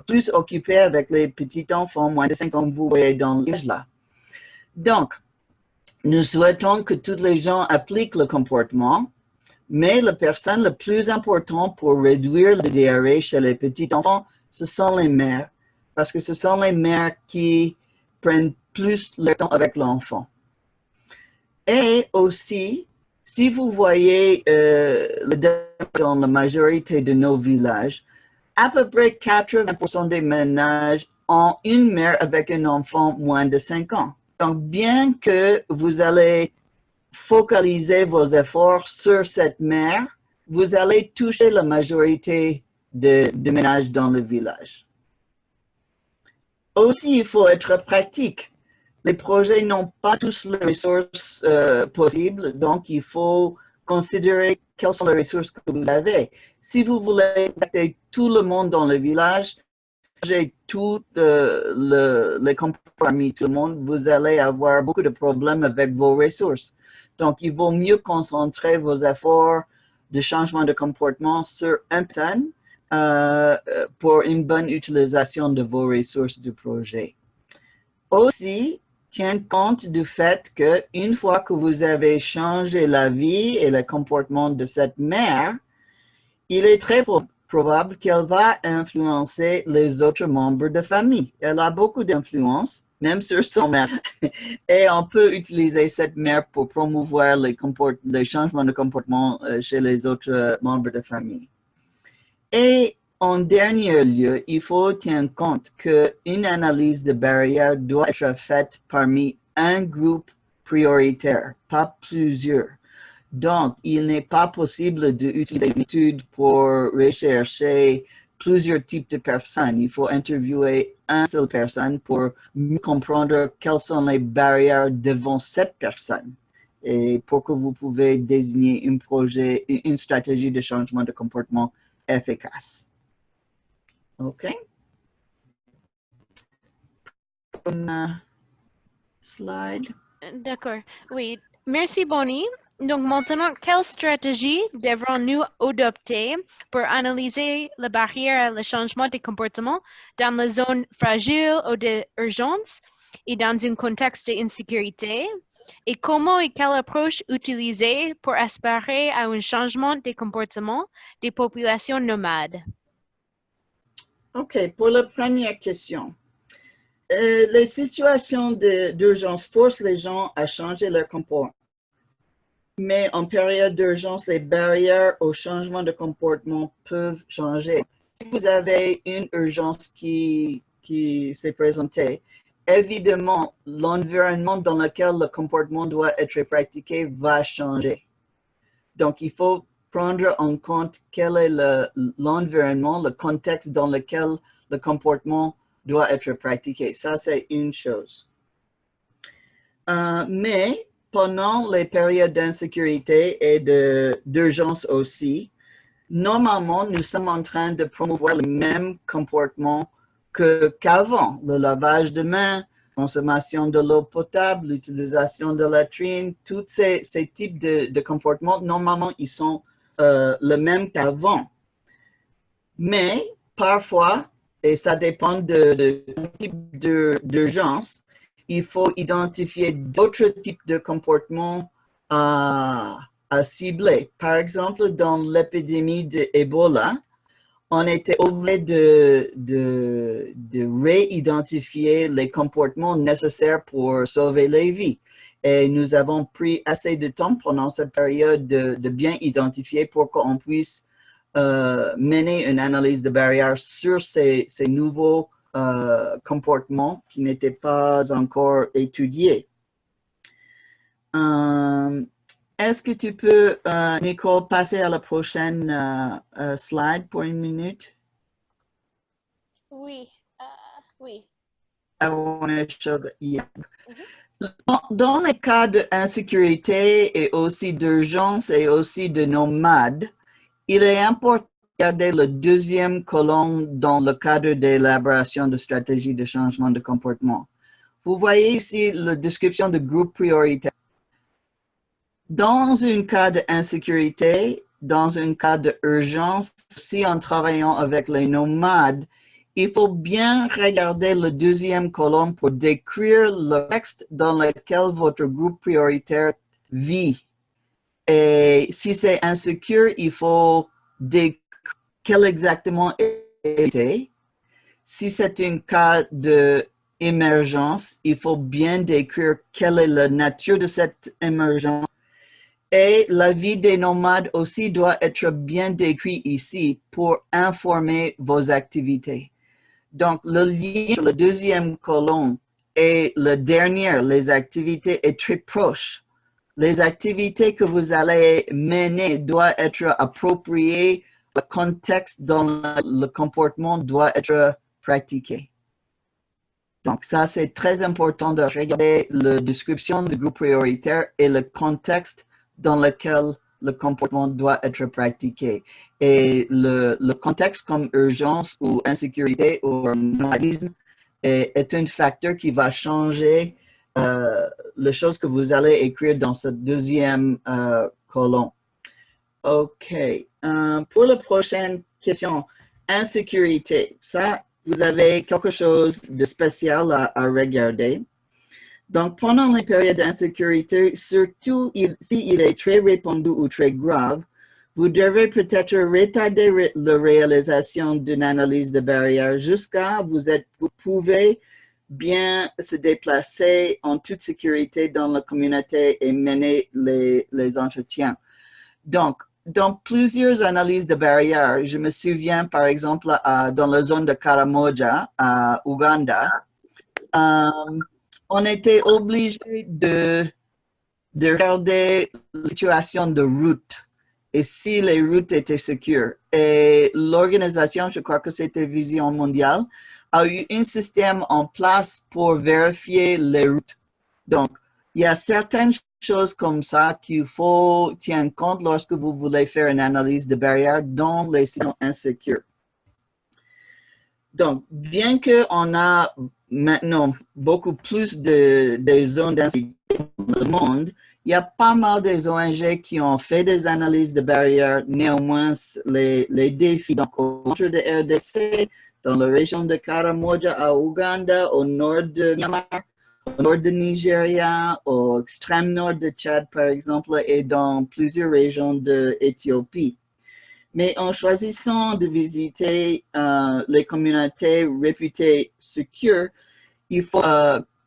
plus occupés avec les petits enfants moins de 5 ans, vous voyez dans l'image là. Donc, nous souhaitons que tous les gens appliquent le comportement, mais la personne la plus importante pour réduire le diarrhée chez les petits enfants, ce sont les mères, parce que ce sont les mères qui prennent plus le temps avec l'enfant. Et aussi, si vous voyez dans la majorité de nos villages, à peu près 80% des ménages ont une mère avec un enfant moins de 5 ans. Donc, bien que vous allez focaliser vos efforts sur cette mère, vous allez toucher la majorité de ménages dans le village. Aussi, il faut être pratique. Les projets n'ont pas tous les ressources possibles, donc il faut considérez quelles sont les ressources que vous avez. Si vous voulez contacter tout le monde dans le village, j'ai tout les comportements parmi tout le monde, vous allez avoir beaucoup de problèmes avec vos ressources. Donc, il vaut mieux concentrer vos efforts de changement de comportement sur un thème pour une bonne utilisation de vos ressources du projet. Aussi, tiens compte du fait qu'une fois que vous avez changé la vie et le comportement de cette mère, il est très probable qu'elle va influencer les autres membres de famille. Elle a beaucoup d'influence, même sur son mère. Et on peut utiliser cette mère pour promouvoir les changements de comportement chez les autres membres de famille. Et en dernier lieu, il faut tenir compte qu'une analyse de barrières doit être faite parmi un groupe prioritaire, pas plusieurs. Donc, il n'est pas possible d'utiliser une étude pour rechercher plusieurs types de personnes. Il faut interviewer une seule personne pour mieux comprendre quelles sont les barrières devant cette personne et pour que vous pouvez désigner une stratégie de changement de comportement efficace. OK? Slide. D'accord. Oui. Merci, Bonnie. Donc, maintenant, quelle stratégie devrons-nous adopter pour analyser les barrières et le changement de comportement dans les zones fragiles ou d'urgence et dans un contexte d'insécurité? Et comment et quelle approche utiliser pour aspirer à un changement de comportement des populations nomades? OK, pour la première question. Les situations d'urgence forcent les gens à changer leur comportement. Mais en période d'urgence, les barrières au changement de comportement peuvent changer. Si vous avez une urgence qui s'est présentée, évidemment, l'environnement dans lequel le comportement doit être pratiqué va changer. Donc, il faut prendre en compte quel est l'environnement, le contexte dans lequel le comportement doit être pratiqué. Ça, c'est une chose. Mais pendant les périodes d'insécurité et d'urgence aussi, normalement, nous sommes en train de promouvoir le même comportement qu'avant. Le lavage de mains, consommation de l'eau potable, l'utilisation de la latrine, tous ces types de comportements, normalement, ils sont les mêmes qu'avant. Mais parfois, et ça dépend du type d'urgence, il faut identifier d'autres types de comportements à cibler. Par exemple, dans l'épidémie d'Ebola, on était obligé de réidentifier les comportements nécessaires pour sauver les vies. Et nous avons pris assez de temps pendant cette période de bien identifier pour qu'on puisse mener une analyse de barrières sur ces nouveaux comportements qui n'étaient pas encore étudiés. Est-ce que tu peux, Nicole, passer à la prochaine slide pour une minute? Oui, oui. I want to show that, yeah. Dans les cas d'insécurité et aussi d'urgence et aussi de nomades, il est important de regarder le deuxième colonne dans le cadre d'élaboration de stratégies de changement de comportement. Vous voyez ici la description de groupe prioritaire. Dans un cas d'insécurité, dans un cas d'urgence, si en travaillant avec les nomades, il faut bien regarder le deuxième colonne pour décrire le contexte dans lequel votre groupe prioritaire vit. Et si c'est insécure, il faut décrire quel exactement était. Si c'est un cas d'émergence, il faut bien décrire quelle est la nature de cette émergence. Et la vie des nomades aussi doit être bien décrite ici pour informer vos activités. Donc, le lien sur la deuxième colonne et le dernier, les activités, est très proche. Les activités que vous allez mener doivent être appropriées, le contexte dans le comportement doit être pratiqué. Donc, ça, c'est très important de regarder la description du groupe prioritaire et le contexte dans lequel le comportement doit être pratiqué. Et le contexte comme urgence ou insécurité ou nomadisme est un facteur qui va changer les choses que vous allez écrire dans cette deuxième colonne. OK. Pour la prochaine question, insécurité. Ça, vous avez quelque chose de spécial à regarder. Donc, pendant les périodes d'insécurité, surtout s'il est très répandu ou très grave, vous devez peut-être retarder la réalisation d'une analyse de barrière jusqu'à vous pouvez bien se déplacer en toute sécurité dans la communauté et mener les entretiens. Donc, dans plusieurs analyses de barrières, je me souviens par exemple dans la zone de Karamoja, à Ouganda, on était obligé de regarder la situation de route et si les routes étaient sécures. Et l'organisation, je crois que c'était Vision Mondiale, a eu un système en place pour vérifier les routes. Donc, il y a certaines choses comme ça qu'il faut tenir compte lorsque vous voulez faire une analyse de barrière dans les sites insécures. Donc, bien qu'on a maintenant beaucoup plus de zones d'insécurité dans le monde, il y a pas mal des ONG qui ont fait des analyses de barrières, néanmoins les défis. Donc, au centre de RDC, dans la région de Karamoja à Ouganda, au nord de Myanmar, au nord de Nigeria, au extrême nord de Tchad, par exemple, et dans plusieurs régions d'Éthiopie. Mais en choisissant de visiter les communautés réputées sécures, il faut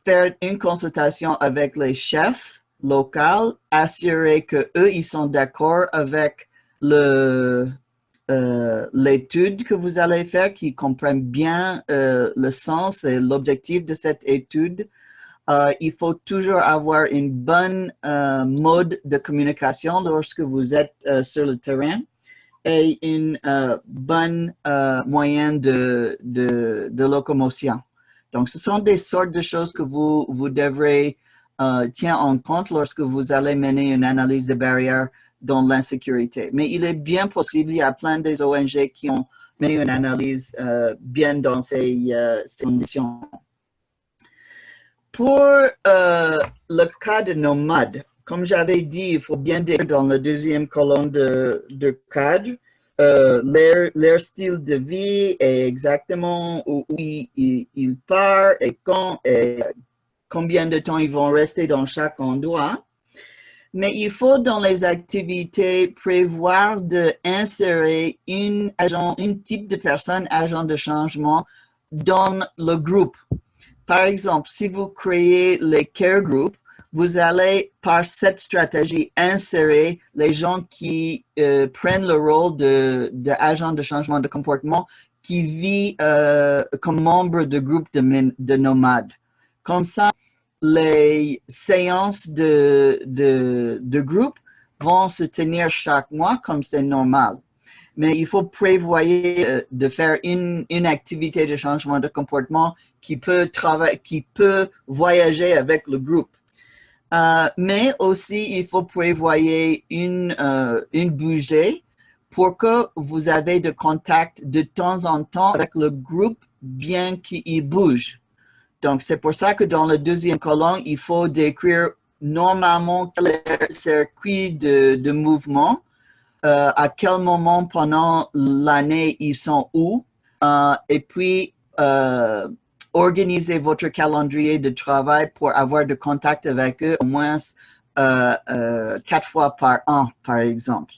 faire une consultation avec les chefs locaux, assurer qu'eux, ils sont d'accord avec l'étude que vous allez faire, qu'ils comprennent bien le sens et l'objectif de cette étude. Il faut toujours avoir une bonne mode de communication lorsque vous êtes sur le terrain et une bonne moyen de locomotion. Donc, ce sont des sortes de choses que vous devrez tenir en compte lorsque vous allez mener une analyse de barrière dans l'insécurité. Mais il est bien possible, il y a plein des ONG qui ont mené une analyse bien dans ces conditions. Pour le cas de nomades, comme j'avais dit, il faut bien dire dans la deuxième colonne de cadre, leur style de vie et exactement où ils partent et quand et combien de temps ils vont rester dans chaque endroit. Mais il faut dans les activités prévoir d'insérer un type de personne, agent de changement dans le groupe. Par exemple, si vous créez les care groups, vous allez, par cette stratégie, insérer les gens qui prennent le rôle d'agents de changement de comportement qui vivent comme membres de groupes de nomades. Comme ça, les séances de groupe vont se tenir chaque mois comme c'est normal. Mais il faut prévoir de faire une activité de changement de comportement qui peut voyager avec le groupe. Mais aussi, il faut prévoir une budget pour que vous avez de contact de temps en temps avec le groupe bien qu'il bouge. Donc, c'est pour ça que dans la deuxième colonne, il faut décrire normalement quel est le circuit de mouvement, à quel moment pendant l'année ils sont où, et puis organisez votre calendrier de travail pour avoir de contact avec eux au moins 4 fois par an, par exemple.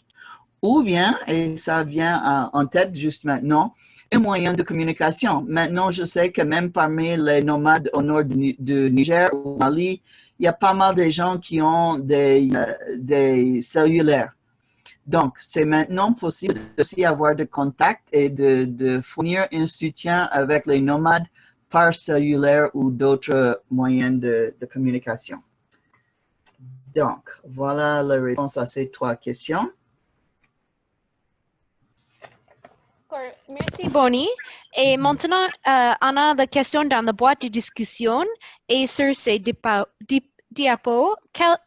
Ou bien, et ça vient en tête juste maintenant, un moyen de communication. Maintenant, je sais que même parmi les nomades au nord du Niger ou Mali, il y a pas mal de gens qui ont des cellulaires. Donc, c'est maintenant possible aussi avoir de contacts et de fournir un soutien avec les nomades par cellulaire ou d'autres moyens de communication. Donc, voilà la réponse à ces 3 questions. Merci, Bonnie. Et maintenant, on a la question dans la boîte de discussion et sur ces diapo,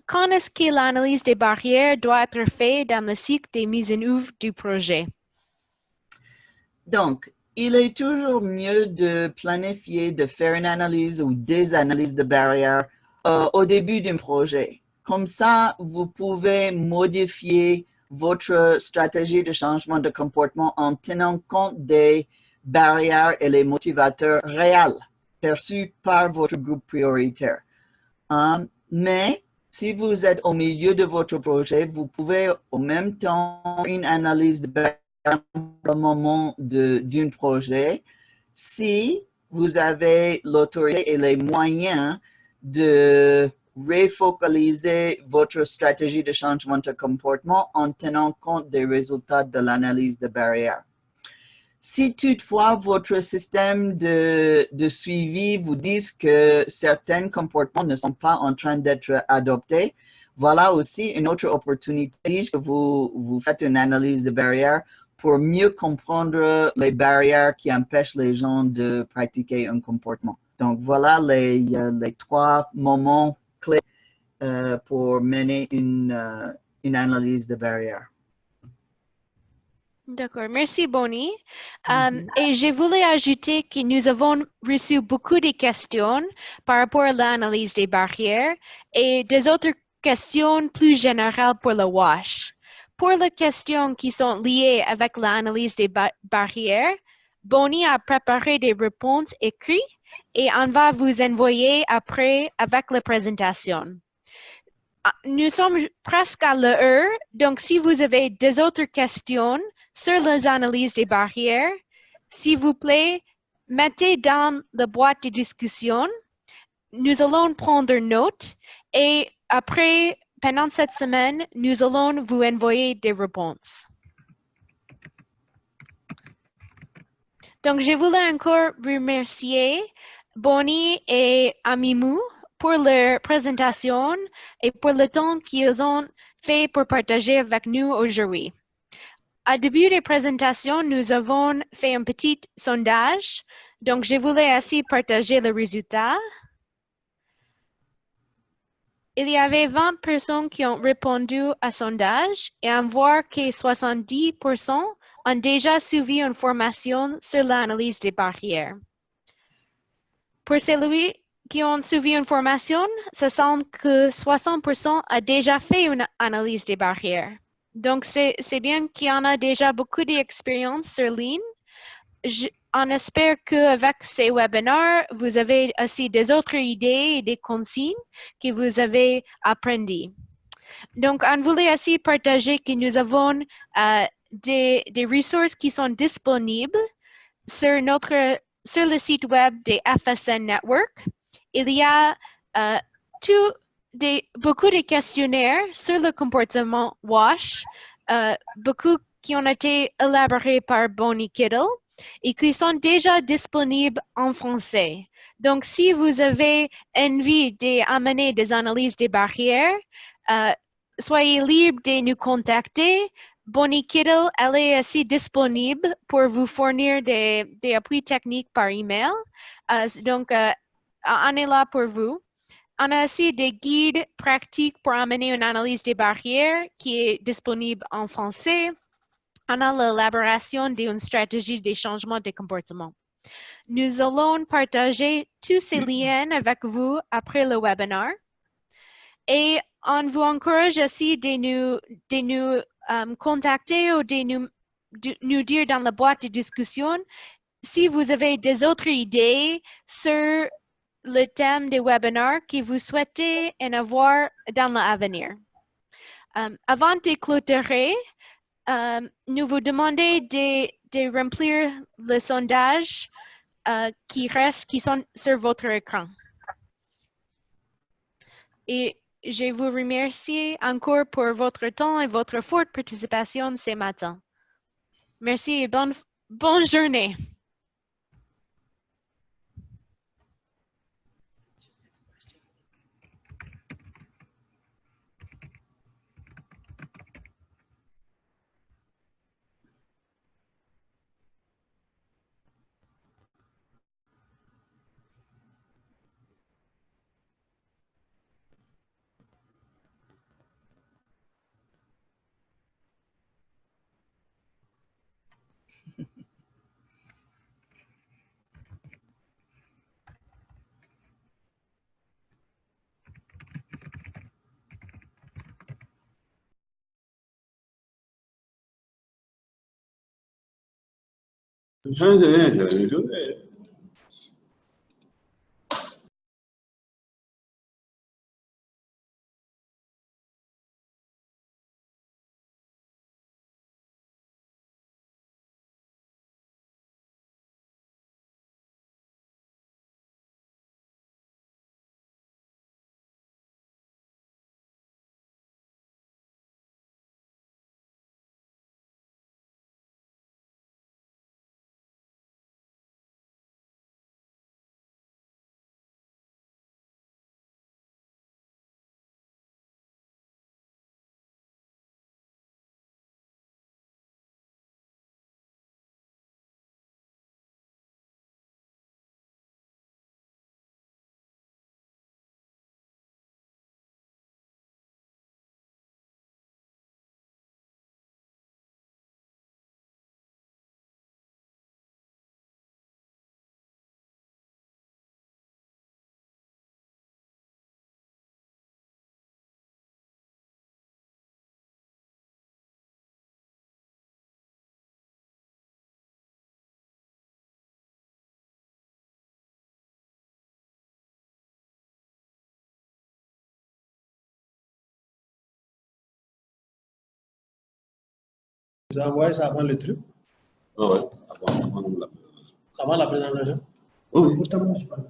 quand est-ce que l'analyse des barrières doit être faite dans le cycle des mises en œuvre du projet? Donc, il est toujours mieux de planifier, de faire une analyse ou des analyses de barrières au début d'un projet. Comme ça, vous pouvez modifier votre stratégie de changement de comportement en tenant compte des barrières et les motivateurs réels perçus par votre groupe prioritaire. Mais si vous êtes au milieu de votre projet, vous pouvez en même temps une analyse de barrières le moment d'un projet si vous avez l'autorité et les moyens de refocaliser votre stratégie de changement de comportement en tenant compte des résultats de l'analyse de barrières. Si toutefois votre système de suivi vous dit que certains comportements ne sont pas en train d'être adoptés, voilà aussi une autre opportunité que vous faites une analyse de barrières pour mieux comprendre les barrières qui empêchent les gens de pratiquer un comportement. Donc, voilà les 3 moments clés pour mener une analyse de barrières. D'accord, merci Bonnie. Et je voulais ajouter que nous avons reçu beaucoup de questions par rapport à l'analyse des barrières et des autres questions plus générales pour le WASH. Pour les questions qui sont liées avec l'analyse des barrières, Bonnie a préparé des réponses écrites et on va vous envoyer après avec la présentation. Nous sommes presque à l'heure, donc si vous avez des autres questions sur les analyses des barrières, s'il vous plaît, mettez dans la boîte de discussion. Nous allons prendre note et après, pendant cette semaine, nous allons vous envoyer des réponses. Donc, je voulais encore remercier Bonnie et Amimou pour leur présentation et pour le temps qu'ils ont fait pour partager avec nous aujourd'hui. Au début de la présentation, nous avons fait un petit sondage. Donc, je voulais aussi partager le résultat. Il y avait 20 personnes qui ont répondu à sondage et on voit que 70% ont déjà suivi une formation sur l'analyse des barrières. Pour celui qui ont suivi une formation, ça semble que 60% a déjà fait une analyse des barrières. Donc, c'est bien qu'il y en a déjà beaucoup d'expérience sur ligne. On espère qu'avec ces webinaires, vous avez aussi des autres idées et des consignes que vous avez apprises. Donc, on voulait aussi partager que nous avons des ressources qui sont disponibles sur le site web des FSN Network. Il y a beaucoup de questionnaires sur le comportement WASH, beaucoup qui ont été élaborés par Bonnie Kittle et qui sont déjà disponibles en français. Donc, si vous avez envie d'amener des analyses des barrières, soyez libre de nous contacter. Bonnie Kittle, elle est aussi disponible pour vous fournir des appuis techniques par email. Donc, on est là pour vous. On a aussi des guides pratiques pour amener une analyse des barrières qui est disponible en français. On a l'élaboration d'une stratégie de changement de comportement. Nous allons partager tous ces liens avec vous après le webinaire. Et on vous encourage aussi de nous contacter ou de nous dire dans la boîte de discussion si vous avez des autres idées sur le thème des webinaires que vous souhaitez en avoir dans l'avenir. Avant de clôturer, nous vous demandons de remplir le sondage qui sont sur votre écran. Et je vous remercie encore pour votre temps et votre forte participation ce matin. Merci et bonne journée. Vous avez envoyé ça avant le truc? Oui, avant la présentation. Avant la présentation? Oui. Pourtant, moi, je parle.